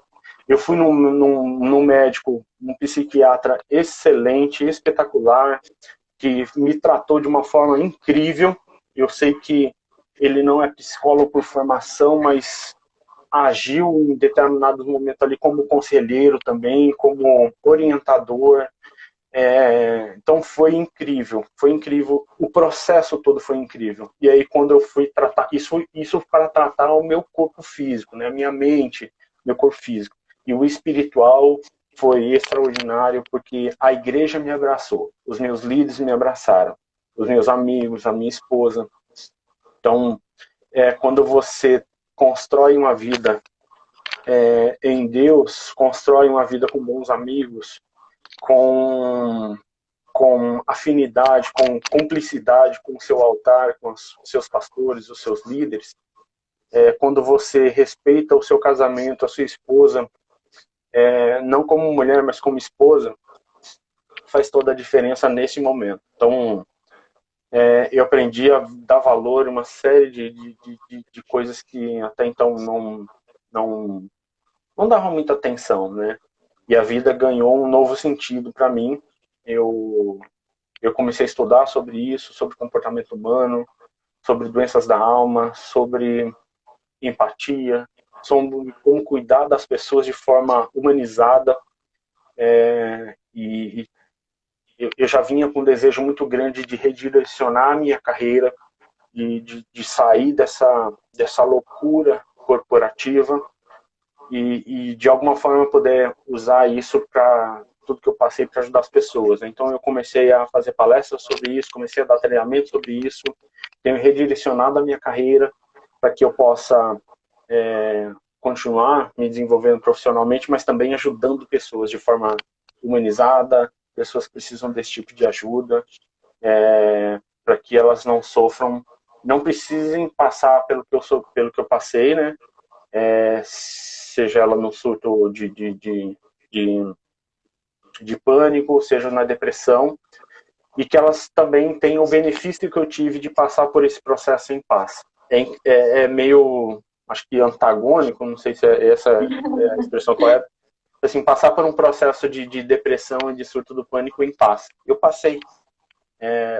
Eu fui num médico, um psiquiatra excelente, espetacular, que me tratou de uma forma incrível. Eu sei que ele não é psicólogo por formação, mas agiu em determinados momentos ali como conselheiro também, como orientador. Então foi incrível, o processo todo foi incrível. E aí quando eu fui tratar, isso para tratar o meu corpo físico, né, a minha mente, meu corpo físico. E o espiritual foi extraordinário porque a igreja me abraçou, os meus líderes me abraçaram, os meus amigos, a minha esposa. Então, quando você constrói uma vida em Deus, constrói uma vida com bons amigos, com afinidade, com cumplicidade com o seu altar, com os seus pastores, os seus líderes, quando você respeita o seu casamento, a sua esposa, não como mulher, mas como esposa, faz toda a diferença nesse momento. Então, eu aprendi a dar valor a uma série de coisas que até então não davam muita atenção, né? E a vida ganhou um novo sentido para mim. Eu comecei a estudar sobre isso, sobre comportamento humano, sobre doenças da alma, sobre empatia, sobre como cuidar das pessoas de forma humanizada. E eu já vinha com um desejo muito grande de redirecionar a minha carreira, de sair dessa loucura corporativa e de alguma forma poder usar isso para tudo que eu passei para ajudar as pessoas. Então eu comecei a fazer palestras sobre isso, comecei a dar treinamento sobre isso, tenho redirecionado a minha carreira para que eu possa continuar me desenvolvendo profissionalmente, mas também ajudando pessoas de forma humanizada, pessoas que precisam desse tipo de ajuda, para que elas não sofram, não precisem passar pelo que eu passei, né? Seja ela no surto de, de pânico, seja na depressão, e que elas também tenham o benefício que eu tive de passar por esse processo em paz. É meio, acho que antagônico, não sei se essa é a expressão correta, assim, passar por um processo de depressão e de surto do pânico em paz. Eu passei.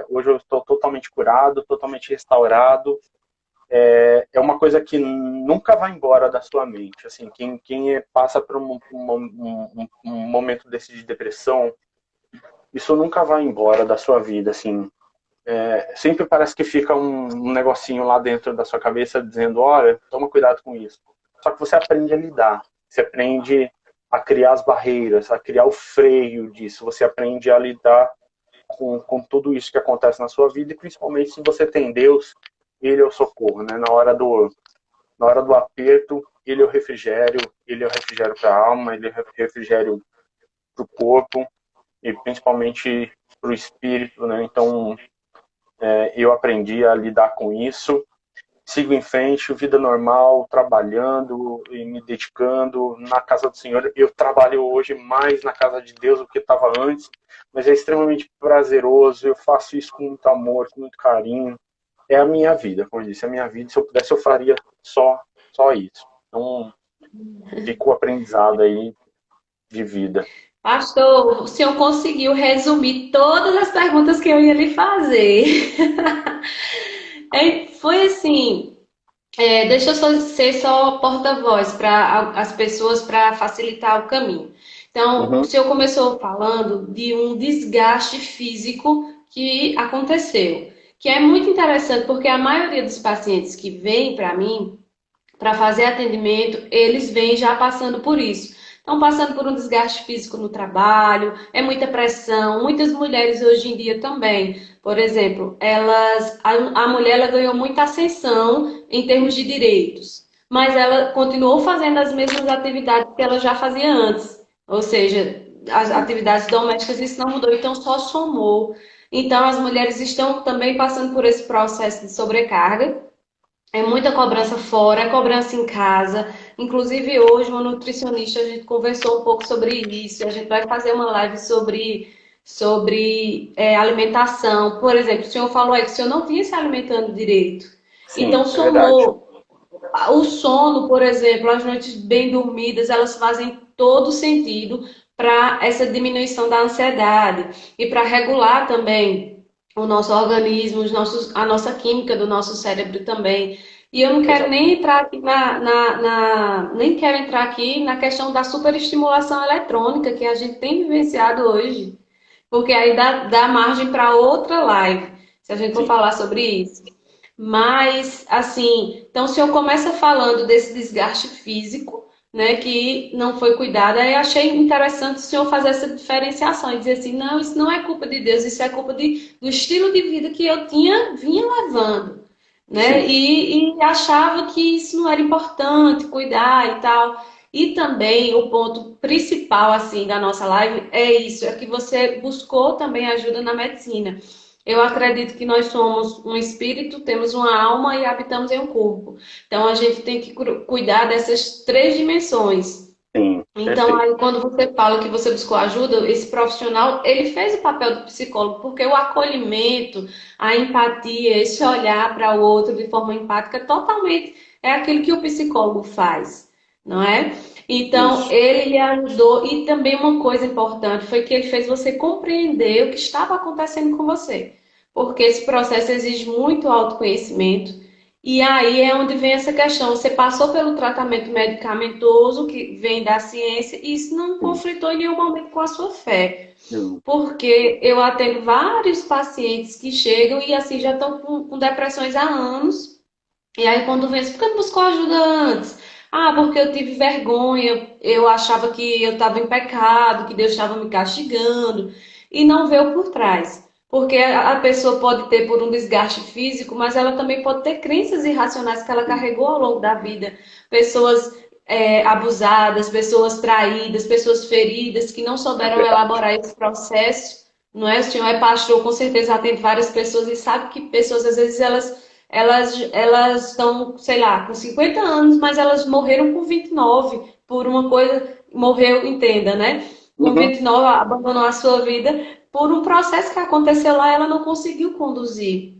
Hoje eu estou totalmente curado, totalmente restaurado. É uma coisa que nunca vai embora da sua mente. Assim, quem passa por um momento desse de depressão, isso nunca vai embora da sua vida. Assim, sempre parece que fica um negocinho lá dentro da sua cabeça dizendo, olha, toma cuidado com isso. Só que você aprende a lidar. Você aprende a criar as barreiras, a criar o freio disso. Você aprende a lidar com tudo isso que acontece na sua vida, e principalmente se você tem Deus, ele é o socorro, né? Na hora do aperto, ele é o refrigério para a alma, ele é o refrigério para o corpo e principalmente para o espírito, né? Então, eu aprendi a lidar com isso, sigo em frente, vida normal, trabalhando e me dedicando na casa do Senhor. Eu trabalho hoje mais na casa de Deus do que estava antes, mas é extremamente prazeroso, eu faço isso com muito amor, com muito carinho. É a minha vida, como eu disse, é a minha vida. Se eu pudesse, eu faria só isso. Então, fica o aprendizado aí de vida. Pastor, o senhor conseguiu resumir todas as perguntas que eu ia lhe fazer. Foi assim, deixa eu ser só porta-voz para as pessoas para facilitar o caminho. Então, o Uhum, senhor começou falando de um desgaste físico que aconteceu, que é muito interessante porque a maioria dos pacientes que vêm para mim para fazer atendimento, eles vêm já passando por isso. Estão passando por um desgaste físico no trabalho, é muita pressão. Muitas mulheres hoje em dia também, por exemplo, a mulher ela ganhou muita ascensão em termos de direitos, mas ela continuou fazendo as mesmas atividades que ela já fazia antes. Ou seja, as atividades domésticas isso não mudou, então só somou. Então as mulheres estão também passando por esse processo de sobrecarga. É muita cobrança fora, é cobrança em casa. Inclusive, hoje, uma nutricionista, a gente conversou um pouco sobre isso. A gente vai fazer uma live sobre alimentação. Por exemplo, o senhor falou aí que o senhor não vinha se alimentando direito. sim, Então, é verdade. somou o sono, por exemplo, as noites bem dormidas, elas fazem todo sentido para essa diminuição da ansiedade e para regular também o nosso organismo, a nossa química do nosso cérebro também. E eu não quero Exato. nem entrar aqui nem quero entrar aqui na questão da superestimulação eletrônica que a gente tem vivenciado hoje, porque aí dá margem para outra live, se a gente for Sim. falar sobre isso. Mas, assim, então o senhor começa falando desse desgaste físico, né, que não foi cuidado. Aí eu achei interessante o senhor fazer essa diferenciação e dizer assim, não, isso não é culpa de Deus, isso é culpa do estilo de vida que eu vinha levando, né? Sim. E achava que isso não era importante, cuidar e tal. E também o ponto principal, assim, da nossa live é isso, é que você buscou também ajuda na medicina. Eu acredito que nós somos um espírito, temos uma alma e habitamos em um corpo. Então a gente tem que cuidar dessas três dimensões. Sim, Então, perfeito. aí, quando você fala que você buscou ajuda, esse profissional, ele fez o papel do psicólogo, porque o acolhimento, a empatia, esse olhar para o outro de forma empática, totalmente é aquilo que o psicólogo faz, não é? Então, Isso. ele lhe ajudou, e também uma coisa importante foi que ele fez você compreender o que estava acontecendo com você, porque esse processo exige muito autoconhecimento. E aí é onde vem essa questão. Você passou pelo tratamento medicamentoso que vem da ciência e isso não Sim. conflitou em nenhum momento com a sua fé. Sim. Porque eu atendo vários pacientes que chegam e assim já estão com depressões há anos. E aí quando vem, por que não buscou ajuda antes? Ah, porque eu tive vergonha, eu achava que eu estava em pecado, que Deus estava me castigando, e não veio por trás. Porque a pessoa pode ter por um desgaste físico, mas ela também pode ter crenças irracionais que ela carregou ao longo da vida. Pessoas abusadas, pessoas traídas, pessoas feridas que não É souberam verdade. elaborar esse processo. Não é? O senhor é pastor, com certeza atende várias pessoas e sabe que pessoas, às vezes, elas estão, sei lá, com 50 anos, mas elas morreram com 29 por uma coisa, morreu, entenda, né? Com Uhum. 29 abandonou a sua vida por um processo que aconteceu lá, ela não conseguiu conduzir.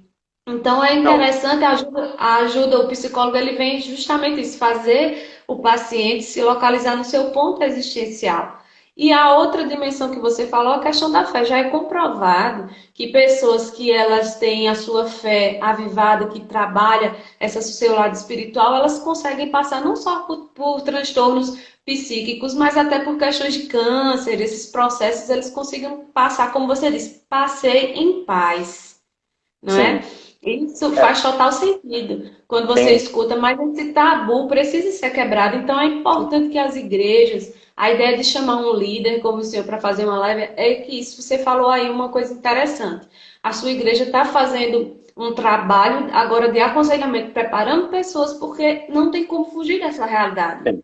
Então é Não, interessante, a ajuda, o psicólogo ele vem justamente isso, fazer o paciente se localizar no seu ponto existencial. E a outra dimensão que você falou, a questão da fé, já é comprovado que pessoas que elas têm a sua fé avivada, que trabalha esse seu lado espiritual, elas conseguem passar não só por transtornos psíquicos, mas até por questões de câncer, esses processos eles conseguem passar, como você disse, passei em paz, não é? sim. Isso É, faz total sentido quando você tem, escuta, mas esse tabu precisa ser quebrado. Então é sim. importante que as igrejas, a ideia de chamar um líder como o senhor para fazer uma live, é que isso você falou aí uma coisa interessante. A sua igreja está fazendo um trabalho agora de aconselhamento, preparando pessoas, porque não tem como fugir dessa realidade. Tem.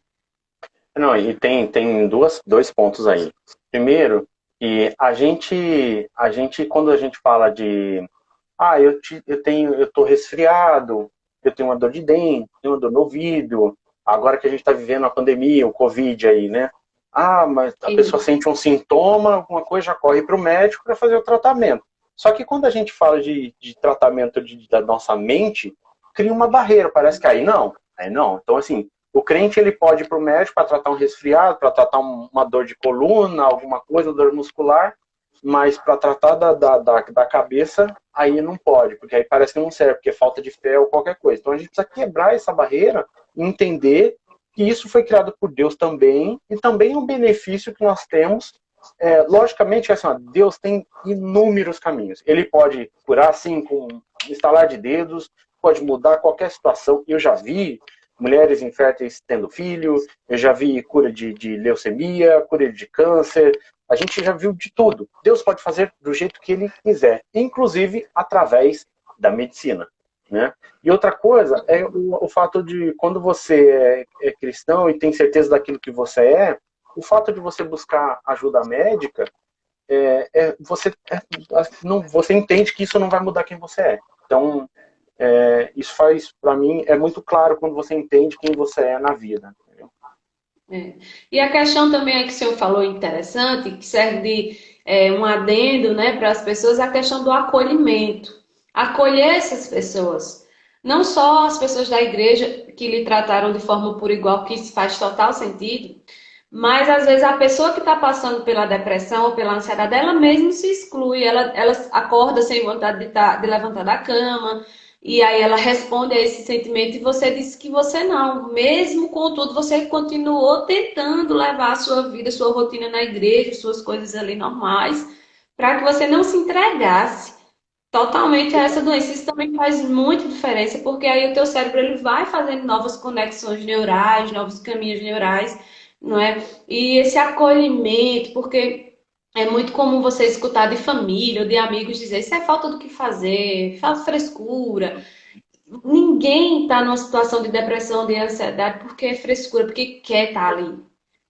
Não, e tem dois pontos aí. Primeiro, que a gente, quando a gente fala de, eu tô resfriado, eu tenho uma dor de dente, tenho uma dor no ouvido, agora que a gente está vivendo a pandemia, o Covid aí, né? Ah, mas a pessoa sente um sintoma, alguma coisa, já corre para o médico para fazer o tratamento. Só que quando a gente fala de tratamento da nossa mente, cria uma barreira, parece que aí não. Então, assim, o crente ele pode ir para o médico para tratar um resfriado, para tratar uma dor de coluna, alguma coisa, dor muscular, mas para tratar da cabeça, aí não pode, porque aí parece que não serve, porque é falta de fé ou qualquer coisa. Então a gente precisa quebrar essa barreira e entender que isso foi criado por Deus também, e também é um benefício que nós temos. Logicamente, assim, ó, Deus tem inúmeros caminhos. Ele pode curar, assim, com um estalar de dedos, pode mudar qualquer situação. Eu já vi mulheres inférteis tendo filho, eu já vi cura de leucemia, cura de câncer, a gente já viu de tudo. Deus pode fazer do jeito que ele quiser, inclusive através da medicina. Né? E outra coisa é o fato de, quando você é cristão e tem certeza daquilo que você o fato de você buscar ajuda médica, você entende que isso não vai mudar quem você é. Então, isso faz, para mim, é muito claro quando você entende quem você é na vida. Entendeu? É. E a questão também é que o senhor falou interessante, que serve de um adendo, né, para as pessoas, é a questão do acolhimento. Acolher essas pessoas. Não só as pessoas da igreja que lhe trataram de forma por igual, que isso faz total sentido, mas às vezes a pessoa que está passando pela depressão ou pela ansiedade, ela mesmo se exclui, ela acorda sem vontade de levantar da cama, e aí ela responde a esse sentimento e você disse que você não. Mesmo contudo, você continuou tentando levar a sua vida, sua rotina na igreja, suas coisas ali normais, para que você não se entregasse totalmente a essa doença. Isso também faz muita diferença, porque aí o teu cérebro ele vai fazendo novas conexões neurais, novos caminhos neurais, não é? E esse acolhimento, porque é muito comum você escutar de família ou de amigos dizer isso é falta do que fazer, falta frescura. Ninguém está numa situação de depressão, de ansiedade porque é frescura, porque quer estar ali.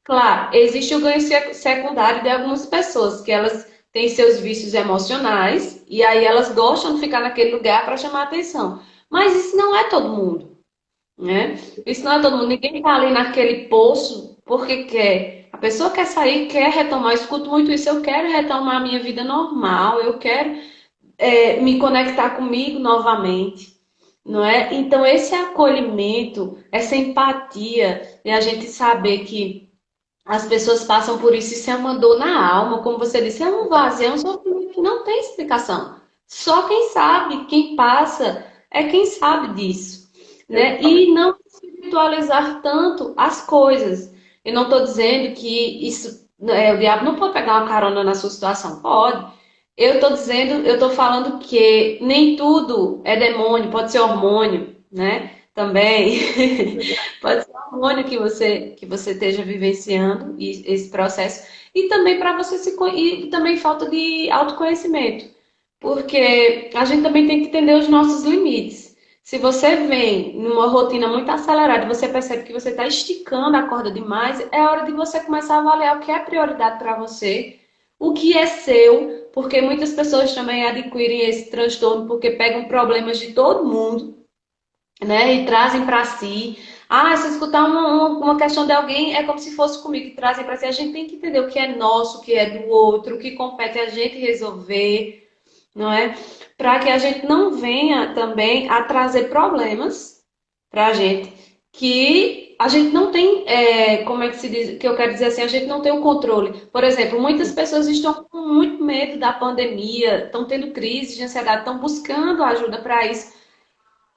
Claro, existe o ganho secundário de algumas pessoas, que elas têm seus vícios emocionais e aí elas gostam de ficar naquele lugar para chamar atenção. Mas isso não é todo mundo, né? Isso não é todo mundo. Ninguém está ali naquele poço porque quer. A pessoa quer sair, quer retomar. Eu escuto muito isso. Eu quero retomar a minha vida normal. Eu quero me conectar comigo novamente, não é? Então esse acolhimento, essa empatia, e a gente saber que as pessoas passam por isso é uma dor na alma, como você disse, é um vazio, é um sofrimento que não tem explicação. Só quem sabe, quem passa, é quem sabe disso, né? Exatamente. E não espiritualizar tanto as coisas. Eu não estou dizendo que isso, o diabo não pode pegar uma carona na sua situação, pode. Eu estou dizendo, eu estou falando que nem tudo é demônio, pode ser hormônio, né? Também. Pode ser um hormônio que você esteja vivenciando esse processo. E também para você e também falta de autoconhecimento. Porque a gente também tem que entender os nossos limites. Se você vem numa rotina muito acelerada e você percebe que você está esticando a corda demais, é hora de você começar a avaliar o que é prioridade para você, o que é seu, porque muitas pessoas também adquirem esse transtorno porque pegam problemas de todo mundo, né, e trazem para si. Ah, se escutar uma questão de alguém é como se fosse comigo, e trazem para si. A gente tem que entender o que é nosso, o que é do outro, o que compete a gente resolver, não é? Para que a gente não venha também a trazer problemas para a gente que a gente não tem, como é que se diz, que eu quero dizer assim, a gente não tem o controle. Por exemplo, muitas pessoas estão com muito medo da pandemia, estão tendo crise de ansiedade, estão buscando ajuda para isso.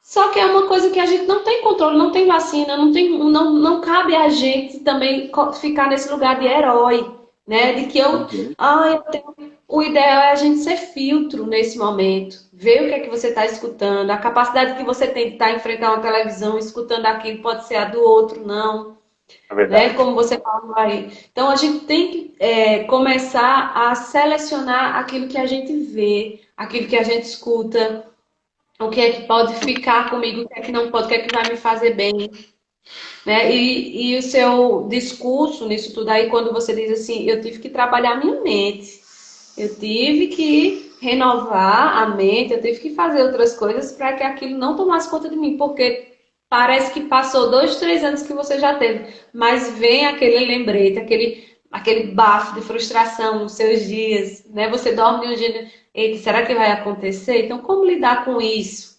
Só que é uma coisa que a gente não tem controle, não tem vacina, não cabe a gente também ficar nesse lugar de herói, né? De que Uhum. o ideal é a gente ser filtro nesse momento, ver o que é que você está escutando, a capacidade que você tem de estar enfrentando uma televisão, escutando aquilo, pode ser a do outro, não, É né? verdade. Como você falou aí. Então a gente tem que começar a selecionar aquilo que a gente vê, aquilo que a gente escuta, o que é que pode ficar comigo, o que é que não pode, o que é que vai me fazer bem, né? E o seu discurso nisso tudo aí, quando você diz assim, eu tive que trabalhar minha mente, eu tive que renovar a mente, eu tive que fazer outras coisas para que aquilo não tomasse conta de mim, porque parece que passou 2, 3 anos que você já teve, mas vem aquele lembrete, aquele bafo de frustração nos seus dias, né? Você dorme um dia, eita, será que vai acontecer? Então, como lidar com isso?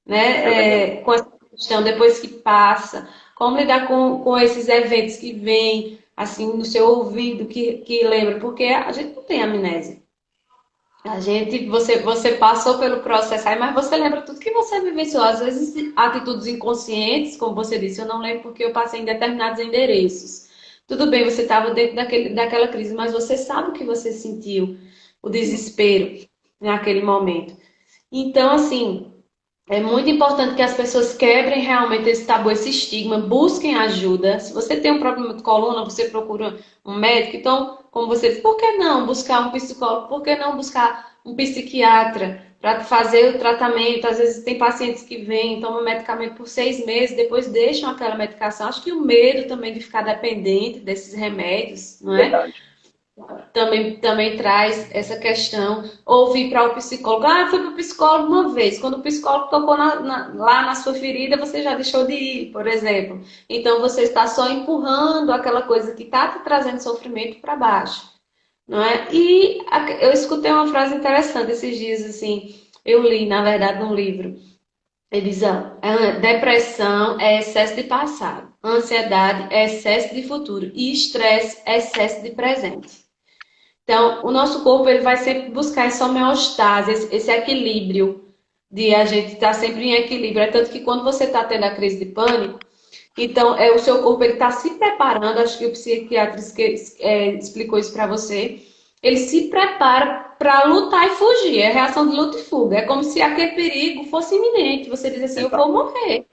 É verdade. Né? Com essa questão depois que passa, como lidar com esses eventos que vêm assim no seu ouvido, que lembra, porque a gente não tem amnésia. A gente, você passou pelo processo aí, mas você lembra tudo que você vivenciou. Às vezes, atitudes inconscientes, como você disse, eu não lembro porque eu passei em determinados endereços. Tudo bem, você estava dentro daquela crise, mas você sabe o que você sentiu, o Sim, desespero naquele momento. Então, assim, é muito importante que as pessoas quebrem realmente esse tabu, esse estigma, busquem ajuda. Se você tem um problema de coluna, você procura um médico. Então, como você disse, por que não buscar um psicólogo? Por que não buscar um psiquiatra para fazer o tratamento? Às vezes tem pacientes que vêm, tomam medicamento por 6 meses, depois deixam aquela medicação. Acho que o medo também de ficar dependente desses remédios, não é? verdade. Também traz essa questão, ouvir para o psicólogo. Ah, eu fui para o psicólogo uma vez. Quando o psicólogo tocou lá na sua ferida, você já deixou de ir, por exemplo. Então você está só empurrando aquela coisa que está te trazendo sofrimento para baixo, não é? E eu escutei uma frase interessante esses dias, assim, eu li, na verdade, num livro. Ele diz, depressão é excesso de passado, ansiedade é excesso de futuro e estresse é excesso de presente. Então, o nosso corpo ele vai sempre buscar essa homeostase, esse equilíbrio de a gente estar sempre em equilíbrio. É tanto que quando você está tendo a crise de pânico, então o seu corpo ele está se preparando. Acho que o psiquiatra explicou isso para você. Ele se prepara para lutar e fugir. É a reação de luta e fuga. É como se aquele perigo fosse iminente. Você diz assim, eu vou Exato. morrer.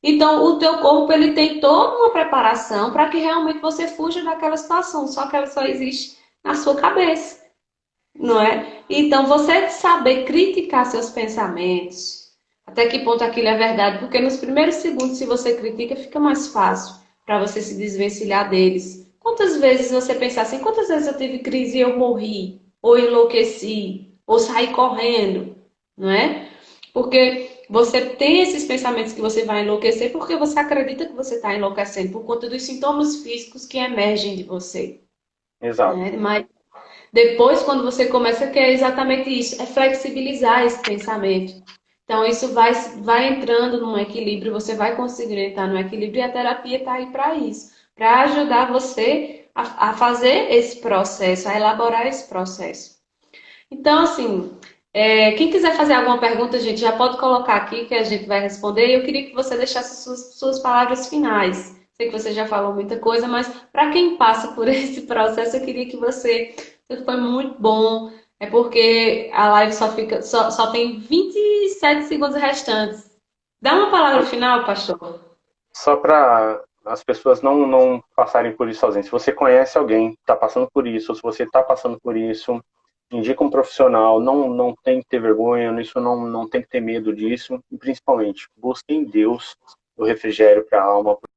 Então, o teu corpo ele tem toda uma preparação para que realmente você fuja daquela situação. Só que ela só existe na sua cabeça, não é? Então, você saber criticar seus pensamentos, até que ponto aquilo é verdade, porque nos primeiros segundos, se você critica, fica mais fácil para você se desvencilhar deles. Quantas vezes você pensa assim, quantas vezes eu tive crise e eu morri, ou enlouqueci, ou saí correndo, não é? Porque você tem esses pensamentos que você vai enlouquecer porque você acredita que você está enlouquecendo por conta dos sintomas físicos que emergem de você, Exato. né? Mas depois, quando você começa, que é exatamente isso, é flexibilizar esse pensamento. Então, isso vai entrando num equilíbrio, você vai conseguir entrar no equilíbrio e a terapia está aí para isso, para ajudar você a fazer esse processo, a elaborar esse processo. Então, assim, quem quiser fazer alguma pergunta, a gente já pode colocar aqui que a gente vai responder. Eu queria que você deixasse suas palavras finais. Sei que você já falou muita coisa, mas para quem passa por esse processo, eu queria que você. Foi muito bom. É porque a live só tem 27 segundos restantes. Dá uma palavra final, pastor. Só para as pessoas não passarem por isso sozinhas. Se você conhece alguém que está passando por isso, ou se você está passando por isso, indica um profissional, não tem que ter vergonha, isso não tem que ter medo disso, e principalmente, busquem em Deus o refrigério para a alma,